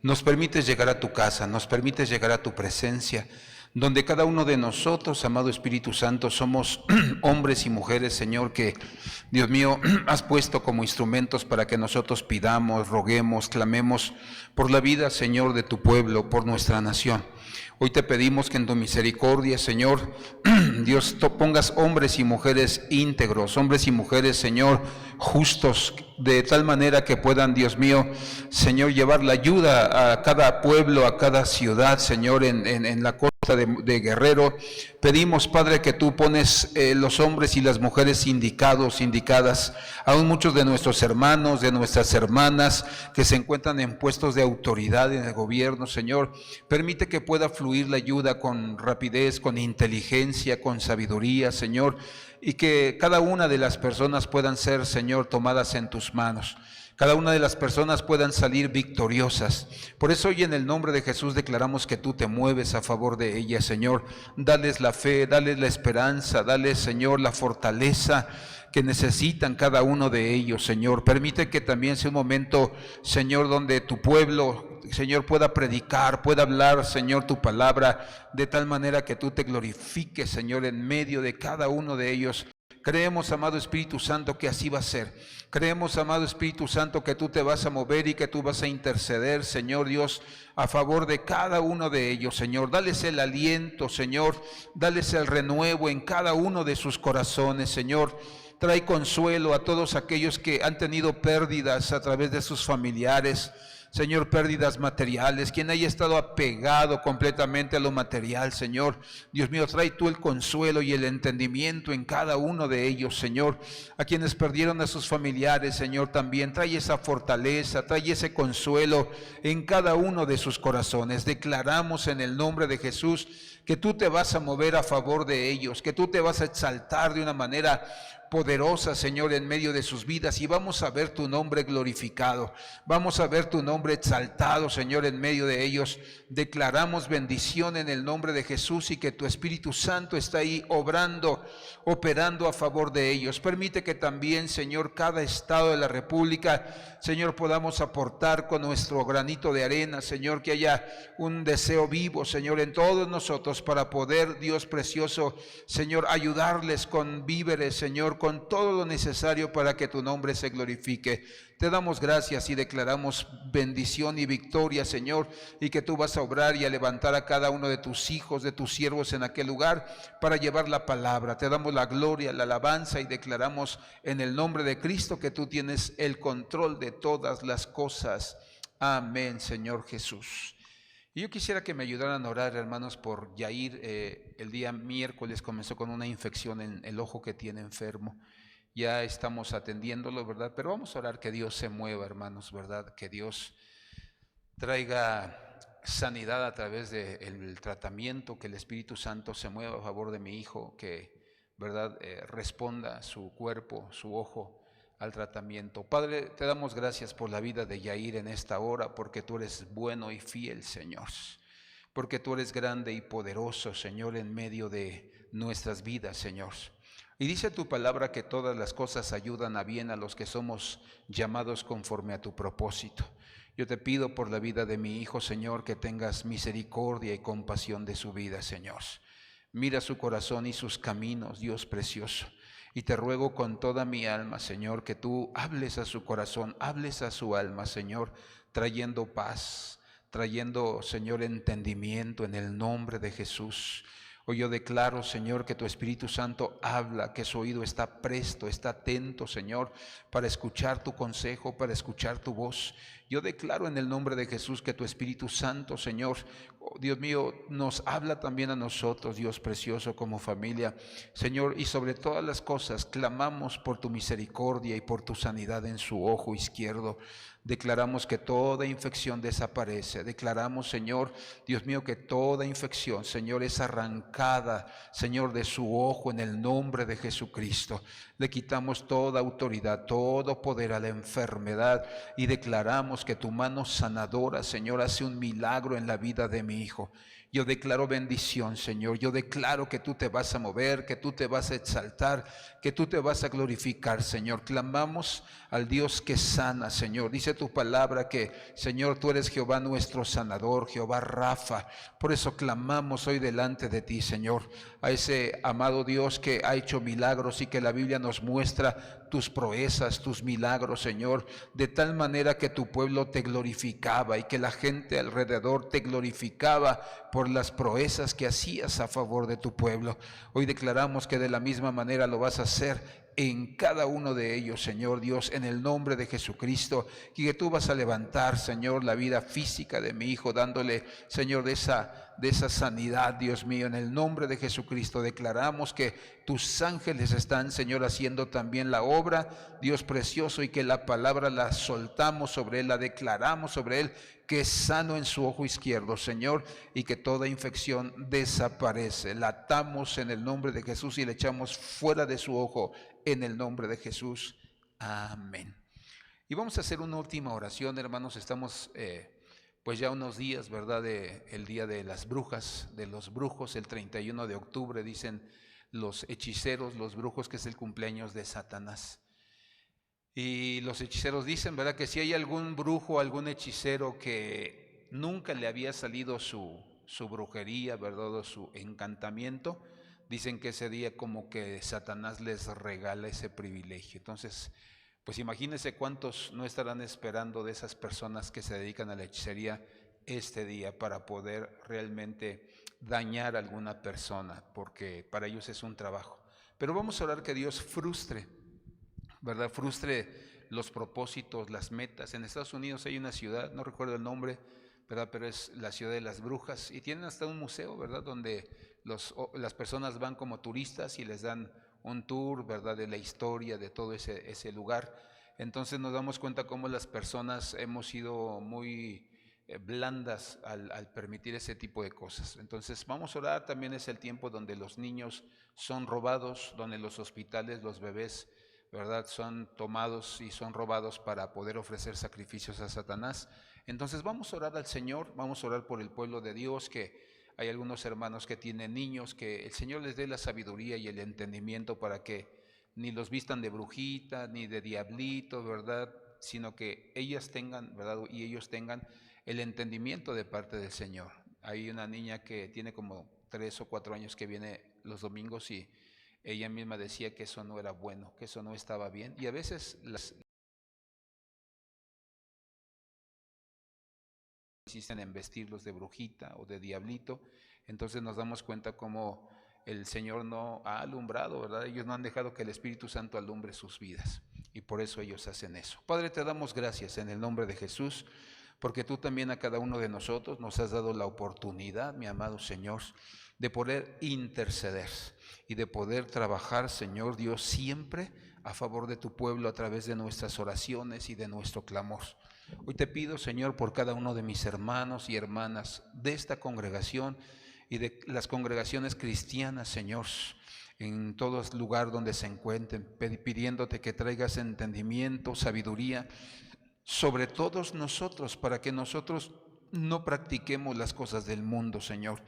Nos permites llegar a tu casa, nos permites llegar a tu presencia, donde cada uno de nosotros, amado Espíritu Santo, somos hombres y mujeres, Señor, que, Dios mío, has puesto como instrumentos para que nosotros pidamos, roguemos, clamemos por la vida, Señor, de tu pueblo, por nuestra nación. Hoy te pedimos que en tu misericordia, Señor, Dios, pongas hombres y mujeres íntegros, hombres y mujeres, Señor, justos, de tal manera que puedan, Dios mío, Señor, llevar la ayuda a cada pueblo, a cada ciudad, Señor, en la costa de Guerrero. Pedimos, Padre, que tú pones los hombres y las mujeres indicadas, aún muchos de nuestros hermanos, de nuestras hermanas, que se encuentran en puestos de autoridad en el gobierno, Señor. Permite que pueda fluir la ayuda con rapidez, con inteligencia, con sabiduría, Señor, y que cada una de las personas puedan ser, Señor, tomadas en tus manos. Cada una de las personas puedan salir victoriosas. Por eso hoy en el nombre de Jesús declaramos que tú te mueves a favor de ellas, Señor. Dales la fe, dales la esperanza, dales, Señor, la fortaleza que necesitan cada uno de ellos, Señor. Permite que también sea un momento, Señor, donde tu pueblo, Señor, pueda predicar, pueda hablar, Señor, tu palabra, de tal manera que tú te glorifiques, Señor, en medio de cada uno de ellos. Creemos, amado Espíritu Santo, que así va a ser. Creemos, amado Espíritu Santo, que tú te vas a mover y que tú vas a interceder, Señor Dios, a favor de cada uno de ellos, Señor. Dales el aliento, Señor. Dales el renuevo en cada uno de sus corazones, Señor. Trae consuelo a todos aquellos que han tenido pérdidas a través de sus familiares, Señor, pérdidas materiales, quien haya estado apegado completamente a lo material, Señor. Dios mío, trae tú el consuelo y el entendimiento en cada uno de ellos, Señor. A quienes perdieron a sus familiares, Señor, también trae esa fortaleza, trae ese consuelo en cada uno de sus corazones. Declaramos en el nombre de Jesús que tú te vas a mover a favor de ellos, que tú te vas a exaltar de una manera poderosa, Señor, en medio de sus vidas, y vamos a ver tu nombre glorificado, vamos a ver tu nombre exaltado, Señor, en medio de ellos. Declaramos bendición en el nombre de Jesús y que tu Espíritu Santo está ahí obrando, operando a favor de ellos. Permite que también, Señor, cada estado de la República, Señor, podamos aportar con nuestro granito de arena, Señor, que haya un deseo vivo, Señor, en todos nosotros para poder, Dios precioso, Señor, ayudarles con víveres, Señor, con todo lo necesario para que tu nombre se glorifique. Te damos gracias y declaramos bendición y victoria, Señor, y que tú vas a obrar y a levantar a cada uno de tus hijos, de tus siervos en aquel lugar para llevar la palabra. Te damos la gloria, la alabanza y declaramos en el nombre de Cristo que tú tienes el control de todas las cosas. Amén, Señor Jesús. Y yo quisiera que me ayudaran a orar, hermanos, por Yair. El día miércoles comenzó con una infección en el ojo que tiene enfermo. Ya estamos atendiéndolo, ¿verdad? Pero vamos a orar que Dios se mueva, hermanos, ¿verdad? Que Dios traiga sanidad a través del tratamiento, que el Espíritu Santo se mueva a favor de mi hijo, que, ¿verdad? Responda su cuerpo, su ojo al tratamiento. Padre, te damos gracias por la vida de Yair en esta hora, porque tú eres bueno y fiel, Señor, porque tú eres grande y poderoso, Señor, en medio de nuestras vidas, Señor. Y dice tu palabra que todas las cosas ayudan a bien a los que somos llamados conforme a tu propósito. Yo te pido por la vida de mi hijo, Señor, que tengas misericordia y compasión de su vida, Señor. Mira su corazón y sus caminos, Dios precioso. Y te ruego con toda mi alma, Señor, que tú hables a su corazón, hables a su alma, Señor, trayendo paz, trayendo, Señor, entendimiento en el nombre de Jesús. Hoy yo declaro, Señor, que tu Espíritu Santo habla, que su oído está presto, está atento, Señor, para escuchar tu consejo, para escuchar tu voz. Yo declaro en el nombre de Jesús que tu Espíritu Santo, Señor, oh, Dios mío, nos habla también a nosotros, Dios precioso, como familia, Señor, y sobre todas las cosas clamamos por tu misericordia y por tu sanidad en su ojo izquierdo. Declaramos que toda infección desaparece. Declaramos, Señor, Dios mío, que toda infección, Señor, es arrancada, Señor, de su ojo en el nombre de Jesucristo. Le quitamos toda autoridad, todo poder a la enfermedad y declaramos que tu mano sanadora, Señor, hace un milagro en la vida de mi hijo. Yo declaro bendición, Señor. Yo declaro que tú te vas a mover, que tú te vas a exaltar, que tú te vas a glorificar, Señor. Clamamos al Dios que sana, Señor. Dice tu palabra que, Señor, tú eres Jehová nuestro sanador, Jehová Rafa. Por eso clamamos hoy delante de ti, Señor, a ese amado Dios que ha hecho milagros y que la Biblia nos muestra tus proezas, tus milagros, Señor, de tal manera que tu pueblo te glorificaba y que la gente alrededor te glorificaba por las proezas que hacías a favor de tu pueblo. Hoy declaramos que de la misma manera lo vas a hacer en cada uno de ellos, Señor Dios, en el nombre de Jesucristo, y que tú vas a levantar, Señor, la vida física de mi hijo, dándole, Señor, de esa sanidad, Dios mío, en el nombre de Jesucristo. Declaramos que tus ángeles están, Señor, haciendo también la obra, Dios precioso, y que la palabra la soltamos sobre él, la declaramos sobre él, que es sano en su ojo izquierdo, Señor, y que toda infección desaparece. La atamos en el nombre de Jesús y le echamos fuera de su ojo en el nombre de Jesús. Amén. Y vamos a hacer una última oración, hermanos. Estamos pues ya unos días, ¿verdad?, el día de las brujas, de los brujos, el 31 de octubre, dicen los hechiceros, los brujos, que es el cumpleaños de Satanás. Y los hechiceros dicen, ¿verdad?, que si hay algún brujo, algún hechicero que nunca le había salido su brujería, ¿verdad?, o su encantamiento, dicen que ese día como que Satanás les regala ese privilegio. Entonces, pues imagínense cuántos no estarán esperando de esas personas que se dedican a la hechicería este día para poder realmente dañar a alguna persona, porque para ellos es un trabajo. Pero vamos a orar que Dios frustre, ¿verdad?, frustre los propósitos, las metas. En Estados Unidos hay una ciudad, no recuerdo el nombre, ¿verdad?, pero es la ciudad de las brujas, y tienen hasta un museo, ¿verdad?, donde las personas van como turistas y les dan un tour, ¿verdad?, de la historia de todo ese lugar. Entonces nos damos cuenta cómo las personas hemos sido muy blandas al permitir ese tipo de cosas. Entonces vamos a orar. También es el tiempo donde los niños son robados, donde los hospitales, los bebés, ¿verdad?, son tomados y son robados para poder ofrecer sacrificios a Satanás. Entonces vamos a orar al Señor, vamos a orar por el pueblo de Dios, que hay algunos hermanos que tienen niños, que el Señor les dé la sabiduría y el entendimiento para que ni los vistan de brujita, ni de diablito, ¿verdad?, sino que ellas tengan, ¿verdad?, y ellos tengan el entendimiento de parte del Señor. Hay una niña que tiene como 3 o 4 años que viene los domingos y ella misma decía que eso no era bueno, que eso no estaba bien. Y a veces las insisten en vestirlos de brujita o de diablito. Entonces nos damos cuenta cómo el Señor no ha alumbrado, ¿verdad? Ellos no han dejado que el Espíritu Santo alumbre sus vidas, y por eso ellos hacen eso. Padre, te damos gracias en el nombre de Jesús, porque tú también a cada uno de nosotros nos has dado la oportunidad, mi amado Señor, de poder interceder y de poder trabajar, Señor Dios, siempre a favor de tu pueblo a través de nuestras oraciones y de nuestro clamor. Hoy te pido, Señor, por cada uno de mis hermanos y hermanas de esta congregación y de las congregaciones cristianas, Señor, en todo lugar donde se encuentren, pidiéndote que traigas entendimiento, sabiduría sobre todos nosotros, para que nosotros no practiquemos las cosas del mundo, Señor.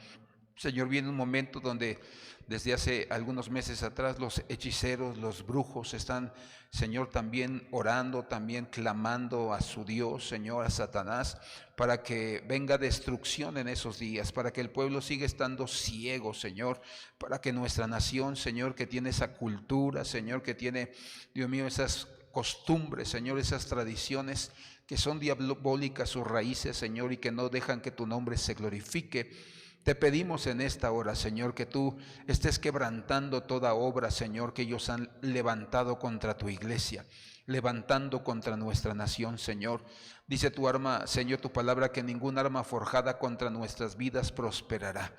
Señor, viene un momento donde desde hace algunos meses atrás los hechiceros, los brujos están, Señor, también orando, también clamando a su Dios, Señor, a Satanás, para que venga destrucción en esos días, para que el pueblo siga estando ciego, Señor, para que nuestra nación, Señor, que tiene esa cultura, Señor, que tiene, Dios mío, esas costumbres, Señor, esas tradiciones que son diabólicas sus raíces, Señor, y que no dejan que tu nombre se glorifique. Te pedimos en esta hora, Señor, que tú estés quebrantando toda obra, Señor, que ellos han levantado contra tu iglesia, levantando contra nuestra nación, Señor. Dice tu arma, Señor, tu palabra, que ningún arma forjada contra nuestras vidas prosperará.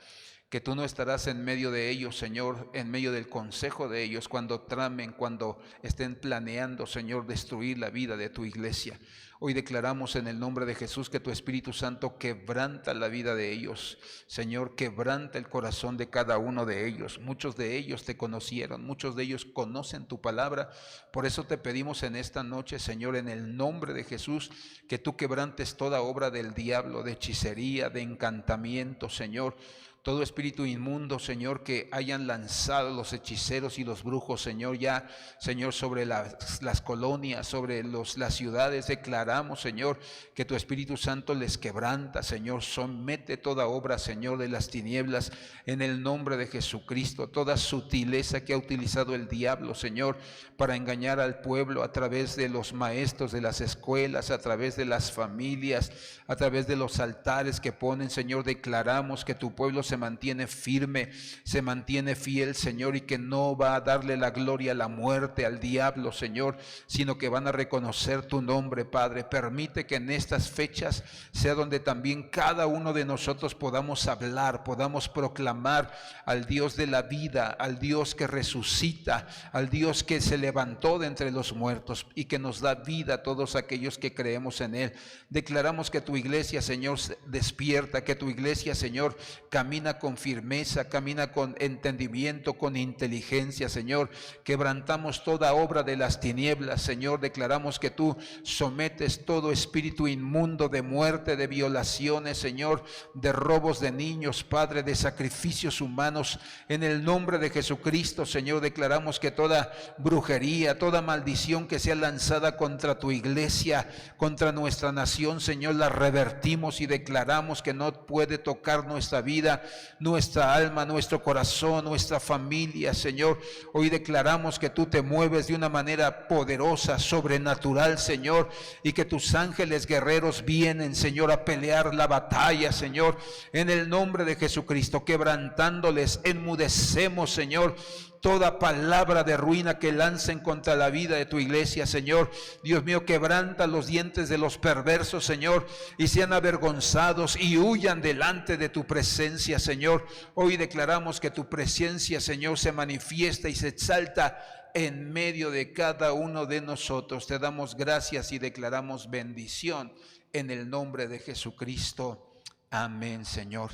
que tú no estarás en medio de ellos, Señor, en medio del consejo de ellos, cuando tramen, cuando estén planeando, Señor, destruir la vida de tu iglesia. Hoy declaramos en el nombre de Jesús que tu Espíritu Santo quebranta la vida de ellos. Señor, quebranta el corazón de cada uno de ellos. Muchos de ellos te conocieron, muchos de ellos conocen tu palabra. Por eso te pedimos en esta noche, Señor, en el nombre de Jesús, que tú quebrantes toda obra del diablo, de hechicería, de encantamiento, Señor. Todo espíritu inmundo, Señor, que hayan lanzado los hechiceros y los brujos, Señor, ya, Señor, sobre las colonias, sobre las ciudades, declaramos, Señor, que tu Espíritu Santo les quebranta, Señor, somete toda obra, Señor, de las tinieblas, en el nombre de Jesucristo, toda sutileza que ha utilizado el diablo, Señor, para engañar al pueblo a través de los maestros de las escuelas, a través de las familias, a través de los altares que ponen, Señor, declaramos que tu pueblo se mantiene firme, se mantiene fiel, Señor, y que no va a darle la gloria a la muerte, al diablo, Señor, sino que van a reconocer tu nombre, Padre. Permite que en estas fechas sea donde también cada uno de nosotros podamos hablar, podamos proclamar al Dios de la vida, al Dios que resucita, al Dios que se levantó de entre los muertos y que nos da vida a todos aquellos que creemos en Él. Declaramos que tu iglesia, Señor, despierta, que tu iglesia, Señor, camina con firmeza, camina con entendimiento, con inteligencia, Señor. Quebrantamos toda obra de las tinieblas, Señor. Declaramos que tú sometes todo espíritu inmundo de muerte, de violaciones, Señor, de robos de niños, Padre, de sacrificios humanos. En el nombre de Jesucristo, Señor, declaramos que toda brujería, toda maldición que sea lanzada contra tu iglesia, contra nuestra nación, Señor, la revertimos y declaramos que no puede tocar nuestra vida, nuestra alma, nuestro corazón, nuestra familia, Señor. Hoy declaramos que tú te mueves de una manera poderosa, sobrenatural, Señor, y que tus ángeles guerreros vienen, Señor, a pelear la batalla, Señor, en el nombre de Jesucristo. Quebrantándoles, enmudecemos, Señor, toda palabra de ruina que lancen contra la vida de tu iglesia, Señor. Dios mío, quebranta los dientes de los perversos, Señor, y sean avergonzados y huyan delante de tu presencia, Señor. Hoy declaramos que tu presencia, Señor, se manifiesta y se exalta en medio de cada uno de nosotros. Te damos gracias y declaramos bendición en el nombre de Jesucristo. Amén, Señor.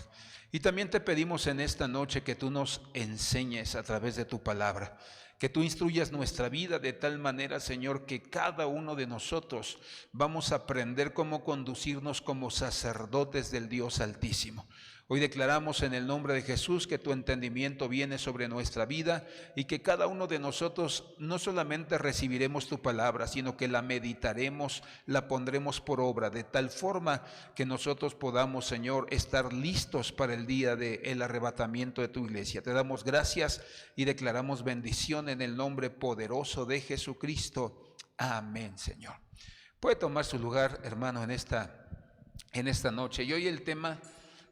Y también te pedimos en esta noche que tú nos enseñes a través de tu palabra, que tú instruyas nuestra vida de tal manera, Señor, que cada uno de nosotros vamos a aprender cómo conducirnos como sacerdotes del Dios Altísimo. Hoy declaramos en el nombre de Jesús que tu entendimiento viene sobre nuestra vida y que cada uno de nosotros no solamente recibiremos tu palabra, sino que la meditaremos, la pondremos por obra, de tal forma que nosotros podamos, Señor, estar listos para el día del arrebatamiento de tu iglesia. Te damos gracias y declaramos bendición en el nombre poderoso de Jesucristo. Amén, Señor. Puede tomar su lugar, hermano, en esta noche. Y hoy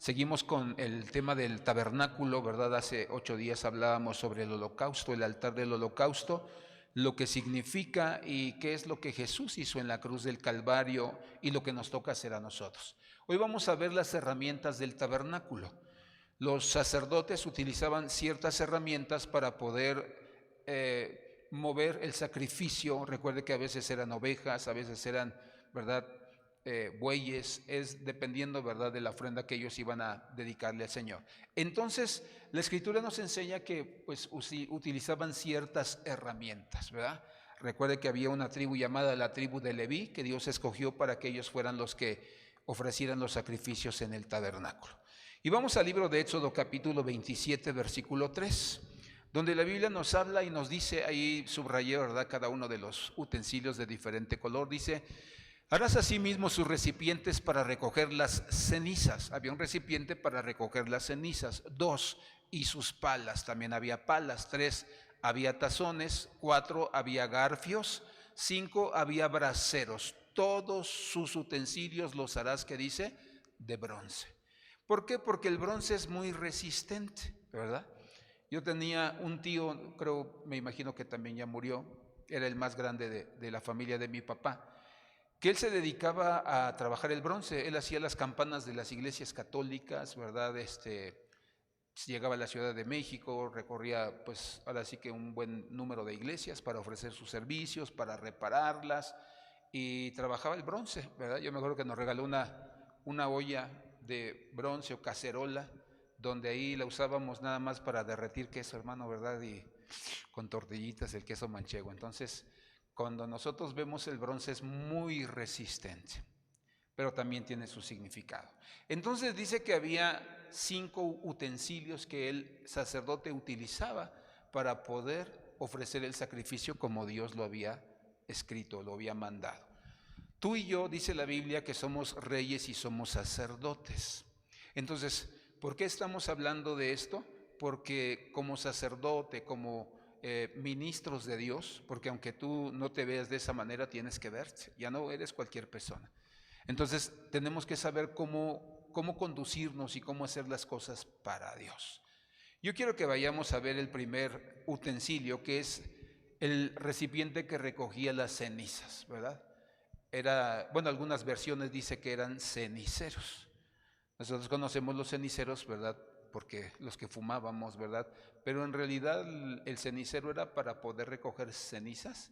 seguimos con el tema del tabernáculo, ¿verdad? Hace 8 días hablábamos sobre el holocausto, el altar del holocausto, lo que significa y qué es lo que Jesús hizo en la cruz del Calvario y lo que nos toca hacer a nosotros. Hoy vamos a ver las herramientas del tabernáculo. Los sacerdotes utilizaban ciertas herramientas para poder mover el sacrificio. Recuerde que a veces eran ovejas, a veces eran, ¿verdad?, bueyes, es dependiendo, ¿verdad?, de la ofrenda que ellos iban a dedicarle al Señor. Entonces, la Escritura nos enseña que pues utilizaban ciertas herramientas, ¿verdad? Recuerde que había una tribu llamada la tribu de Leví, que Dios escogió para que ellos fueran los que ofrecieran los sacrificios en el tabernáculo. Y vamos al libro de Éxodo capítulo 27, versículo 3, donde la Biblia nos habla y nos dice, ahí subrayé, ¿verdad?, cada uno de los utensilios de diferente color. Dice: harás asimismo sus recipientes para recoger las cenizas. Había un recipiente para recoger las cenizas. 2, y sus palas. También había palas. 3, había tazones. 4, había garfios. 5, había braseros. Todos sus utensilios los harás, ¿qué dice?, de bronce. ¿Por qué? Porque el bronce es muy resistente, ¿verdad? Yo tenía un tío, me imagino que también ya murió, era el más grande de la familia de mi papá, que él se dedicaba a trabajar el bronce. Él hacía las campanas de las iglesias católicas, ¿verdad? llegaba a la Ciudad de México, recorría pues ahora sí que un buen número de iglesias para ofrecer sus servicios, para repararlas, y trabajaba el bronce, ¿verdad? Yo me acuerdo que nos regaló una olla de bronce o cacerola, donde ahí la usábamos nada más para derretir queso, hermano, ¿verdad? Y con tortillitas el queso manchego. Entonces, cuando nosotros vemos el bronce es muy resistente, pero también tiene su significado. Entonces dice que había 5 utensilios que el sacerdote utilizaba para poder ofrecer el sacrificio como Dios lo había escrito, lo había mandado. Tú y yo, dice la Biblia, que somos reyes y somos sacerdotes. Entonces, ¿por qué estamos hablando de esto? Porque como sacerdote, como ministros de Dios, porque aunque tú no te veas de esa manera, tienes que verte, ya no eres cualquier persona. Entonces, tenemos que saber cómo conducirnos y cómo hacer las cosas para Dios. Yo quiero que vayamos a ver el primer utensilio, que es el recipiente que recogía las cenizas, ¿verdad? Bueno, algunas versiones dice que eran ceniceros. Nosotros conocemos los ceniceros, ¿verdad? Porque los que fumábamos, ¿verdad? Pero en realidad el cenicero era para poder recoger cenizas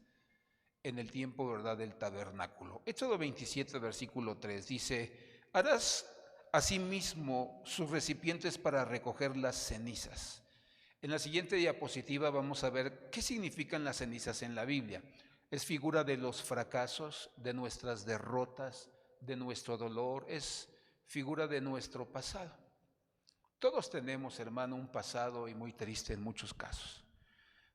en el tiempo, ¿verdad?, del tabernáculo. Éxodo 27, versículo 3, dice: harás asimismo sus recipientes para recoger las cenizas. En la siguiente diapositiva vamos a ver qué significan las cenizas en la Biblia. Es figura de los fracasos, de nuestras derrotas, de nuestro dolor, es figura de nuestro pasado. Todos tenemos, hermano, un pasado y muy triste en muchos casos,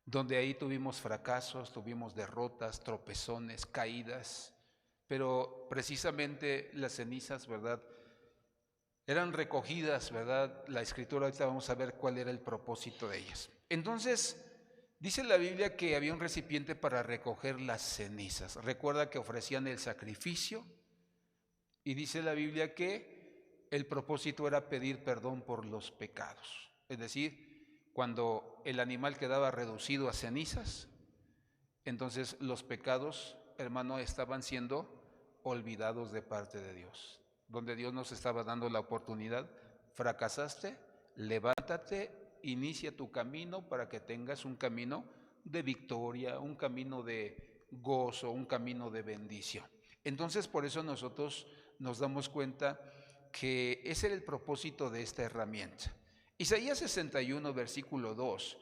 donde ahí tuvimos fracasos, tuvimos derrotas, tropezones, caídas, pero precisamente las cenizas, ¿verdad?, eran recogidas, ¿verdad? La Escritura, ahorita vamos a ver cuál era el propósito de ellas. Entonces, dice la Biblia que había un recipiente para recoger las cenizas. Recuerda que ofrecían el sacrificio y dice la Biblia que el propósito era pedir perdón por los pecados. Es decir, cuando el animal quedaba reducido a cenizas, entonces los pecados, hermano, estaban siendo olvidados de parte de Dios. Donde Dios nos estaba dando la oportunidad, fracasaste, levántate, inicia tu camino para que tengas un camino de victoria, un camino de gozo, un camino de bendición. Entonces, por eso nosotros nos damos cuenta que ese era el propósito de esta herramienta. Isaías 61, versículo 2,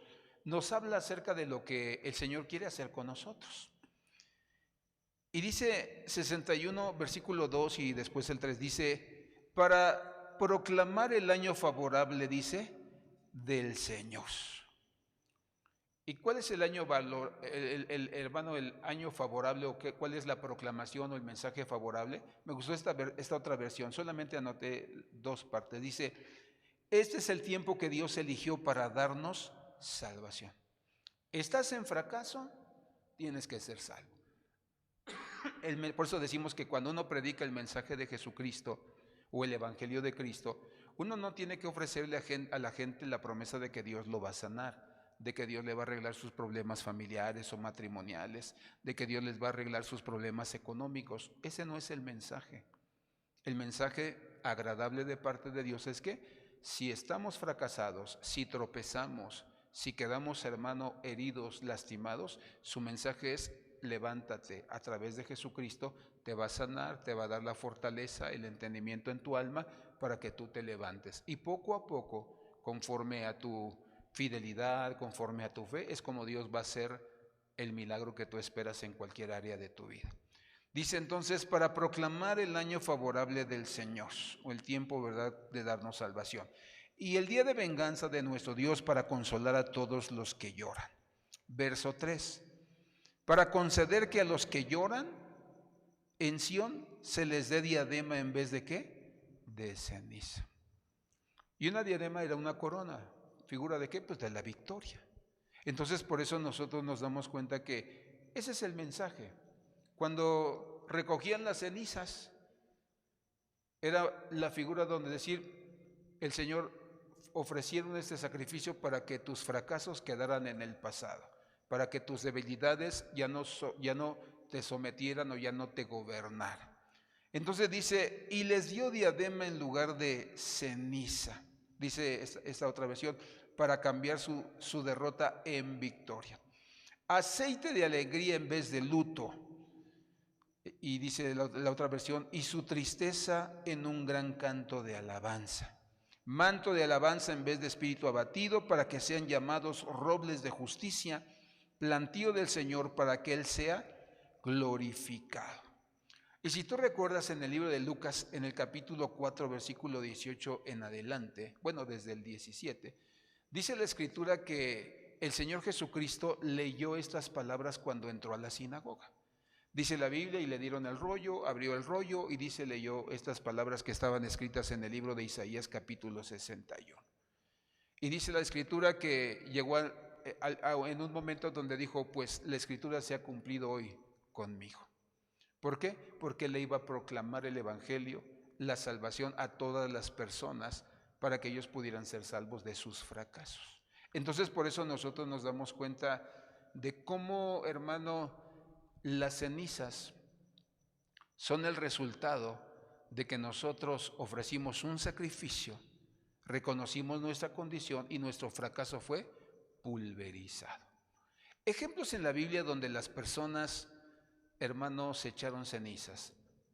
nos habla acerca de lo que el Señor quiere hacer con nosotros. Y dice 61, versículo 2 y después el 3, dice: para proclamar el año favorable, dice, del Señor. ¿Y cuál es el año hermano, el año favorable, o cuál es la proclamación o el mensaje favorable? Me gustó esta otra versión, solamente anoté 2 partes. Dice: este es el tiempo que Dios eligió para darnos salvación. ¿Estás en fracaso? Tienes que ser salvo. Por eso decimos que cuando uno predica el mensaje de Jesucristo o el Evangelio de Cristo, uno no tiene que ofrecerle a la gente la promesa de que Dios lo va a sanar, de que Dios le va a arreglar sus problemas familiares o matrimoniales, de que Dios les va a arreglar sus problemas económicos. Ese no es el mensaje. El mensaje agradable de parte de Dios es que si estamos fracasados, si tropezamos, si quedamos, hermano, heridos, lastimados, su mensaje es: levántate, a través de Jesucristo te va a sanar, te va a dar la fortaleza, el entendimiento en tu alma para que tú te levantes. Y poco a poco, conforme a tu fidelidad, conforme a tu fe, es como Dios va a hacer el milagro que tú esperas en cualquier área de tu vida. Dice entonces: para proclamar el año favorable del Señor, o el tiempo, ¿verdad?, de darnos salvación, y el día de venganza de nuestro Dios, para consolar a todos los que lloran. Verso 3, para conceder que a los que lloran en Sión se les dé diadema en vez de ¿qué? De ceniza. Y una diadema era una corona, ¿figura de qué? Pues de la victoria. Entonces, por eso nosotros nos damos cuenta que ese es el mensaje. Cuando recogían las cenizas, era la figura donde decir: el Señor, ofrecieron este sacrificio para que tus fracasos quedaran en el pasado, para que tus debilidades ya no te sometieran o ya no te gobernaran. Entonces dice: y les dio diadema en lugar de ceniza. dice esta otra versión, para cambiar su derrota en victoria. Aceite de alegría en vez de luto. Y dice la otra versión, y su tristeza en un gran canto de alabanza. Manto de alabanza en vez de espíritu abatido, para que sean llamados robles de justicia, plantío del Señor para que Él sea glorificado. Y si tú recuerdas en el libro de Lucas, en el capítulo 4, versículo 18 en adelante, bueno, desde el 17, dice la Escritura que el Señor Jesucristo leyó estas palabras cuando entró a la sinagoga. Dice la Biblia, y le dieron el rollo, abrió el rollo y dice, leyó estas palabras que estaban escritas en el libro de Isaías capítulo 61. Y dice la Escritura que llegó en un momento donde dijo, pues la Escritura se ha cumplido hoy conmigo. ¿Por qué? Porque le iba a proclamar el Evangelio, la salvación a todas las personas para que ellos pudieran ser salvos de sus fracasos. Entonces por eso nosotros nos damos cuenta de cómo, hermano, las cenizas son el resultado de que nosotros ofrecimos un sacrificio, reconocimos nuestra condición y nuestro fracaso fue pulverizado. Ejemplos en la Biblia donde las personas, hermanos, echaron cenizas.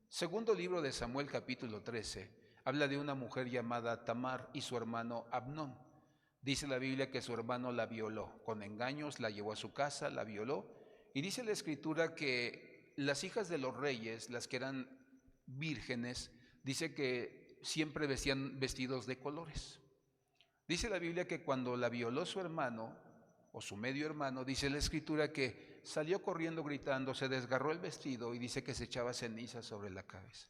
Segundo libro de Samuel capítulo 13 habla de una mujer llamada Tamar y su hermano Amnón. Dice la Biblia que su hermano la violó con engaños, la llevó a su casa, la violó. Y dice la Escritura que las hijas de los reyes, las que eran vírgenes, dice que siempre vestían vestidos de colores. Dice la Biblia que cuando la violó su hermano, o su medio hermano, dice la Escritura que salió corriendo gritando, se desgarró el vestido y dice que se echaba ceniza sobre la cabeza.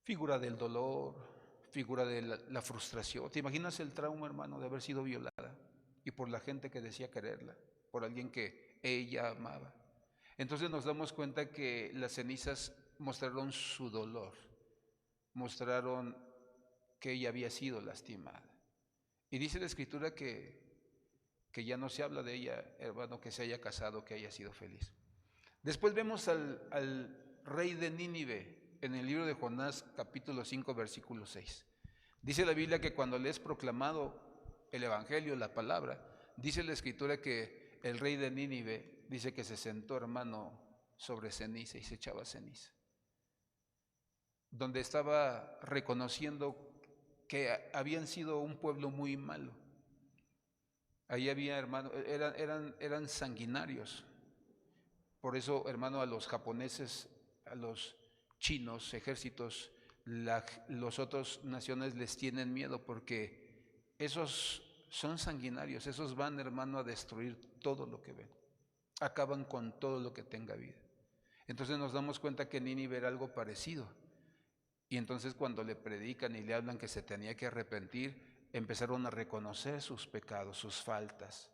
Figura del dolor, figura de la frustración. ¿Te imaginas el trauma, hermano, de haber sido violada y por la gente que decía quererla? Por alguien que ella amaba. Entonces nos damos cuenta que las cenizas mostraron su dolor, mostraron que ella había sido lastimada. Y dice la Escritura que ya no se habla de ella, hermano, que se haya casado, que haya sido feliz. Después vemos al rey de Nínive en el libro de Jonás, capítulo 5, versículo 6. Dice la Biblia que cuando le es proclamado el Evangelio, la palabra, dice la Escritura que el rey de Nínive dice que se sentó, hermano, sobre ceniza y se echaba ceniza, donde estaba reconociendo que habían sido un pueblo muy malo. Ahí había, hermano, eran sanguinarios. Por eso, hermano, a los japoneses, a los chinos, ejércitos, los otros naciones les tienen miedo porque esos son sanguinarios, esos van, hermano, a destruir todo lo que ven. Acaban con todo lo que tenga vida. Entonces nos damos cuenta que Nínive era algo parecido. Y entonces cuando le predican y le hablan que se tenía que arrepentir, empezaron a reconocer sus pecados, sus faltas.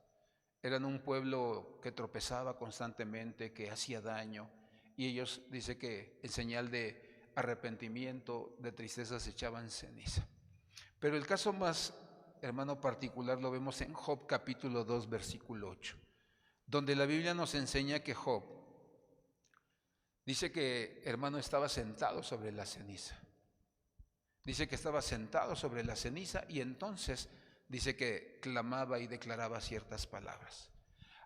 Eran un pueblo que tropezaba constantemente, que hacía daño. Y ellos, dice que en señal de arrepentimiento, de tristeza, se echaban ceniza. Pero el caso más, hermano, particular lo vemos en Job capítulo 2, versículo 8, donde la Biblia nos enseña que Job dice que, hermano, estaba sentado sobre la ceniza. Dice que estaba sentado sobre la ceniza y entonces dice que clamaba y declaraba ciertas palabras.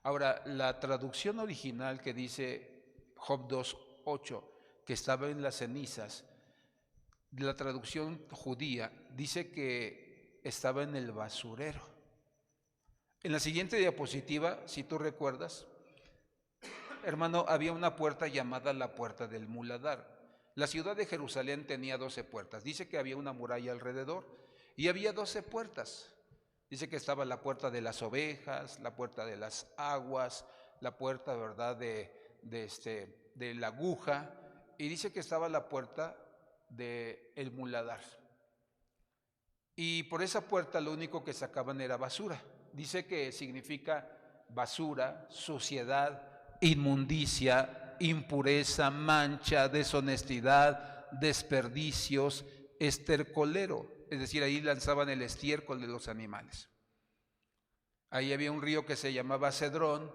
Ahora, la traducción original que dice Job 2, 8, que estaba en las cenizas, la traducción judía dice que estaba en el basurero. En la siguiente diapositiva, si tú recuerdas, hermano, había una puerta llamada la puerta del muladar. La ciudad de Jerusalén tenía 12 puertas. Dice que había una muralla alrededor y había 12 puertas. Dice que estaba la puerta de las ovejas, la puerta de las aguas, la puerta, ¿verdad?, de la aguja, y dice que estaba la puerta del muladar. Y por esa puerta lo único que sacaban era basura. Dice que significa basura, suciedad, inmundicia, impureza, mancha, deshonestidad, desperdicios, estercolero. Es decir, ahí lanzaban el estiércol de los animales. Ahí había un río que se llamaba Cedrón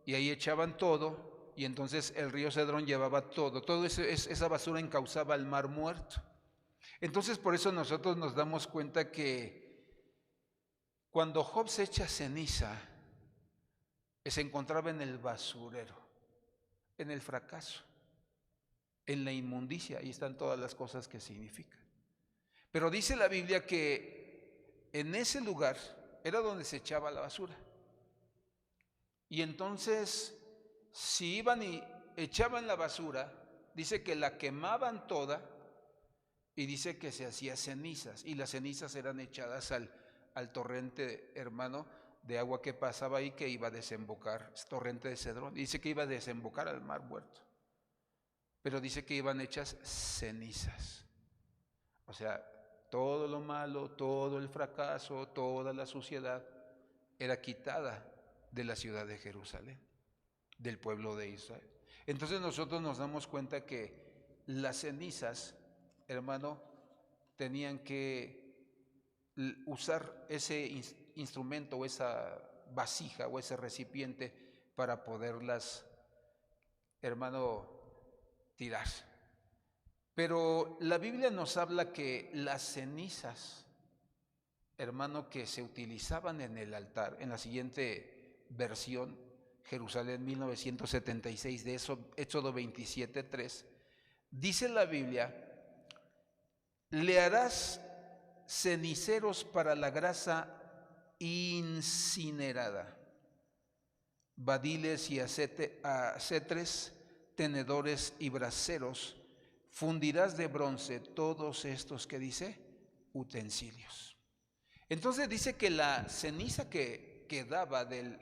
y ahí echaban todo y entonces el río Cedrón llevaba todo. Toda esa basura encauzaba al mar muerto. Entonces por eso nosotros nos damos cuenta que cuando Job se echa ceniza, se encontraba en el basurero, en el fracaso, en la inmundicia. Ahí están todas las cosas que significan. Pero dice la Biblia que en ese lugar era donde se echaba la basura. Y entonces, si iban y echaban la basura, dice que la quemaban toda y dice que se hacía cenizas. Y las cenizas eran echadas al torrente, hermano, de agua que pasaba ahí, que iba a desembocar, torrente de Cedrón. Dice que iba a desembocar al mar muerto. Pero dice que iban hechas cenizas. O sea, todo lo malo, todo el fracaso, toda la suciedad era quitada de la ciudad de Jerusalén, del pueblo de Israel. Entonces nosotros nos damos cuenta que las cenizas, hermano, tenían que usar ese instrumento o esa vasija o ese recipiente para poderlas, hermano, tirar. Pero la Biblia nos habla que las cenizas, hermano, que se utilizaban en el altar, en la siguiente versión, Jerusalén 1976, de Éxodo 27:3, dice la Biblia: le harás ceniceros para la grasa incinerada, badiles y acetres, tenedores y braseros, fundirás de bronce todos estos, que dice, utensilios. Entonces dice que la ceniza que quedaba del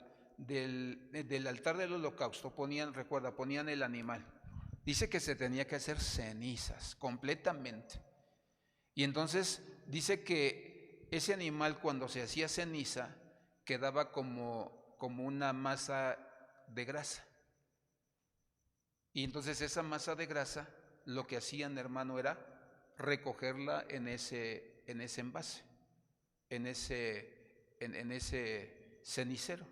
altar del holocausto, ponían el animal. Dice que se tenía que hacer cenizas completamente. Y entonces dice que ese animal, cuando se hacía ceniza, quedaba como una masa de grasa. Y entonces esa masa de grasa, lo que hacían, hermano, era recogerla en ese envase, en ese cenicero.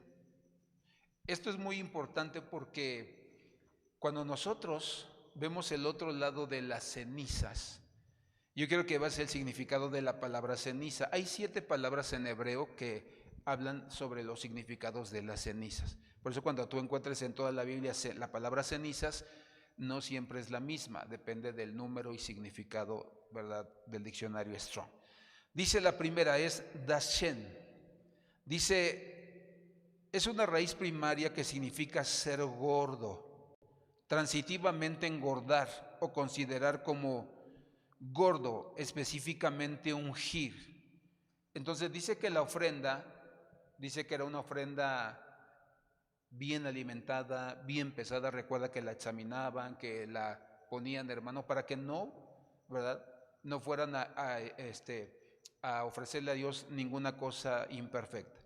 Esto es muy importante porque cuando nosotros vemos el otro lado de las cenizas, yo creo que va a ser el significado de la palabra ceniza. Hay 7 palabras en hebreo que hablan sobre los significados de las cenizas. Por eso cuando tú encuentres en toda la Biblia la palabra cenizas, no siempre es la misma, depende del número y significado, ¿verdad?, del diccionario Strong. Dice la primera, es dashen. Dice, es una raíz primaria que significa ser gordo, transitivamente engordar o considerar como gordo, específicamente ungir. Entonces dice que la ofrenda, dice que era una ofrenda bien alimentada, bien pesada. Recuerda que la examinaban, que la ponían, hermano, para que no, ¿verdad?, no fueran a ofrecerle a Dios ninguna cosa imperfecta.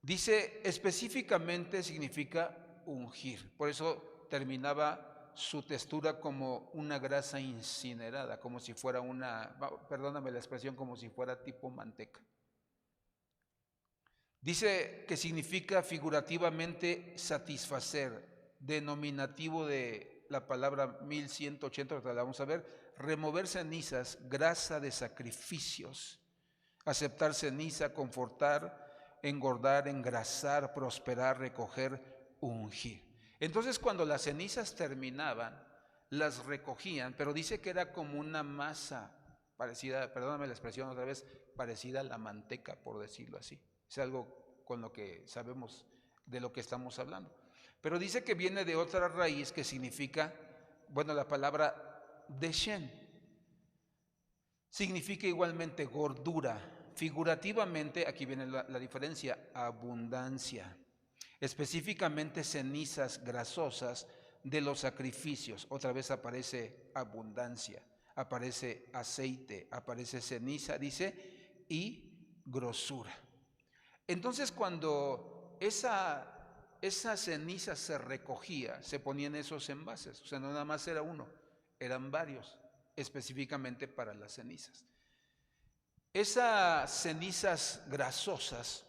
Dice, específicamente significa ungir. Por eso terminaba su textura como una grasa incinerada, como si fuera perdóname la expresión, como si fuera tipo manteca. Dice que significa figurativamente satisfacer, denominativo de la palabra 1180, que la vamos a ver, remover cenizas, grasa de sacrificios, aceptar ceniza, confortar, engordar, engrasar, prosperar, recoger, ungir. Entonces cuando las cenizas terminaban, las recogían, pero dice que era como una masa parecida, perdóname la expresión otra vez, parecida a la manteca, por decirlo así. Es algo con lo que sabemos de lo que estamos hablando. Pero dice que viene de otra raíz que significa, bueno, la palabra deshen, significa igualmente gordura. Figurativamente, aquí viene la diferencia, abundancia. Específicamente cenizas grasosas de los sacrificios. Otra vez aparece abundancia, aparece aceite, aparece ceniza, dice, y grosura. Entonces cuando esa ceniza se recogía, se ponían esos envases. O sea, no nada más era uno, eran varios, específicamente para las cenizas. Esas cenizas grasosas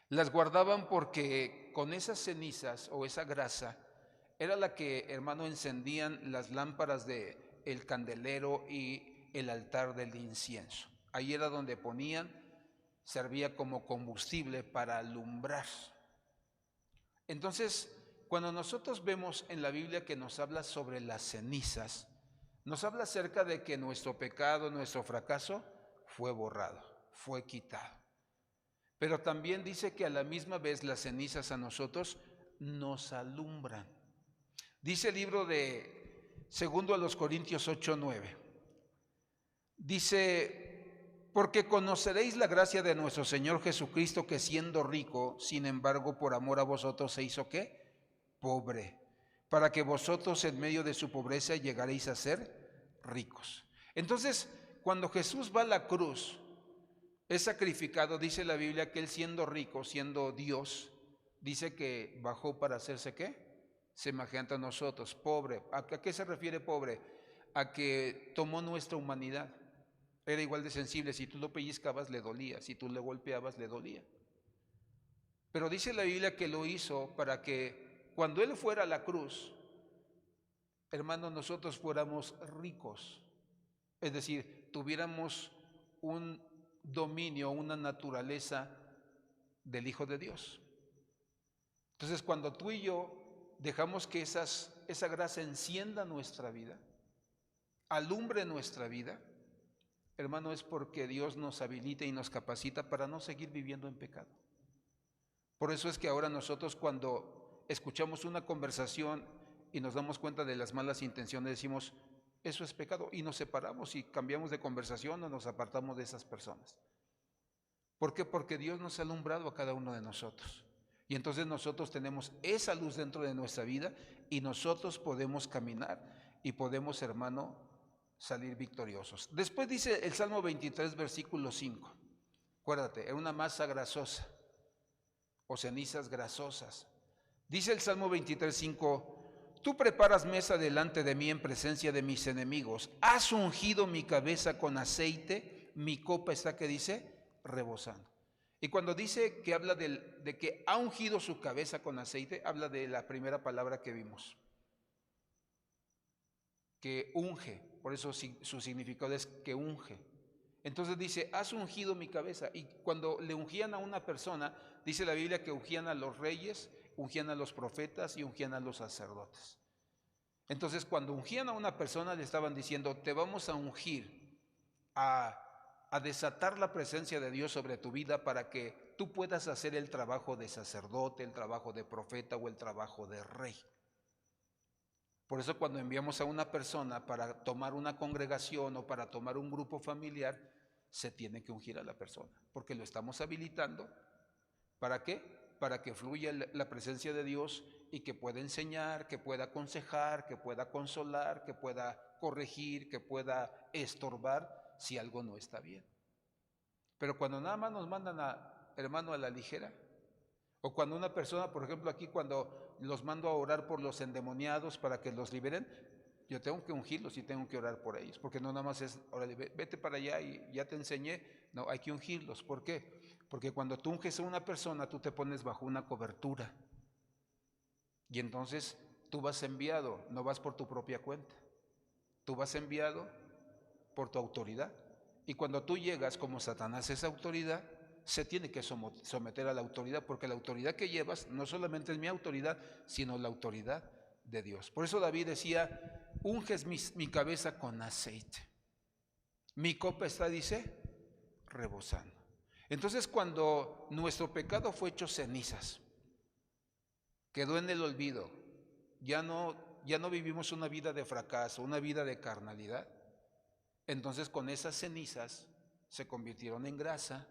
las guardaban porque con esas cenizas o esa grasa era la que, hermano, encendían las lámparas del candelero y el altar del incienso. Ahí era donde ponían, servía como combustible para alumbrar. Entonces, cuando nosotros vemos en la Biblia que nos habla sobre las cenizas, nos habla acerca de que nuestro pecado, nuestro fracaso fue borrado, fue quitado. Pero también dice que a la misma vez las cenizas a nosotros nos alumbran. Dice el libro de 2 Corintios 8:9. Dice, porque conoceréis la gracia de nuestro Señor Jesucristo, que siendo rico, sin embargo, por amor a vosotros se hizo ¿qué? Pobre, para que vosotros en medio de su pobreza llegaréis a ser ricos. Entonces, cuando Jesús va a la cruz, es sacrificado, dice la Biblia que él siendo rico, siendo Dios, dice que bajó para hacerse ¿qué? Semejante a nosotros, pobre. ¿A qué se refiere pobre? A que tomó nuestra humanidad. Era igual de sensible, si tú lo pellizcabas le dolía, si tú le golpeabas le dolía. Pero dice la Biblia que lo hizo para que cuando él fuera a la cruz, hermanos, nosotros fuéramos ricos. Es decir, tuviéramos un dominio, una naturaleza del Hijo de Dios. Entonces, cuando tú y yo dejamos que esa gracia encienda nuestra vida, alumbre nuestra vida, hermano, es porque Dios nos habilita y nos capacita para no seguir viviendo en pecado. Por eso es que ahora nosotros cuando escuchamos una conversación y nos damos cuenta de las malas intenciones, decimos, eso es pecado, y nos separamos y cambiamos de conversación o nos apartamos de esas personas. ¿Por qué? Porque Dios nos ha alumbrado a cada uno de nosotros. Y entonces nosotros tenemos esa luz dentro de nuestra vida y nosotros podemos caminar y podemos, hermano, salir victoriosos. Después dice el Salmo 23, versículo 5. Acuérdate, era una masa grasosa o cenizas grasosas. Dice el Salmo 23, 5. Tú preparas mesa delante de mí en presencia de mis enemigos. Has ungido mi cabeza con aceite, mi copa está, ¿qué dice? Rebosando. Y cuando dice que habla de que ha ungido su cabeza con aceite, habla de la primera palabra que vimos, que unge, por eso su significado es que unge. Entonces dice, has ungido mi cabeza. Y cuando le ungían a una persona, dice la Biblia que ungían a los reyes, ungían a los profetas y ungían a los sacerdotes. Entonces cuando ungían a una persona le estaban diciendo, te vamos a ungir, a desatar la presencia de Dios sobre tu vida para que tú puedas hacer el trabajo de sacerdote, el trabajo de profeta o el trabajo de rey. Por eso cuando enviamos a una persona para tomar una congregación o para tomar un grupo familiar, se tiene que ungir a la persona, porque lo estamos habilitando. ¿Para qué? Para que fluya la presencia de Dios y que pueda enseñar, que pueda aconsejar, que pueda consolar, que pueda corregir, que pueda estorbar si algo no está bien. Pero cuando nada más nos mandan hermano a la ligera, o cuando una persona, por ejemplo aquí cuando los mando a orar por los endemoniados para que los liberen, yo tengo que ungirlos y tengo que orar por ellos, porque no nada más es, órale, vete para allá y ya te enseñé, no, hay que ungirlos. ¿Por qué? Porque cuando tú unges a una persona, tú te pones bajo una cobertura y entonces tú vas enviado, no vas por tu propia cuenta, tú vas enviado por tu autoridad. Y cuando tú llegas como Satanás es autoridad, se tiene que someter a la autoridad, porque la autoridad que llevas no solamente es mi autoridad, sino la autoridad de Dios. Por eso David decía, unges mi cabeza con aceite. Mi copa está, dice, rebosando. Entonces cuando nuestro pecado fue hecho cenizas, quedó en el olvido, ya no vivimos una vida de fracaso, una vida de carnalidad, entonces con esas cenizas se convirtieron en grasa,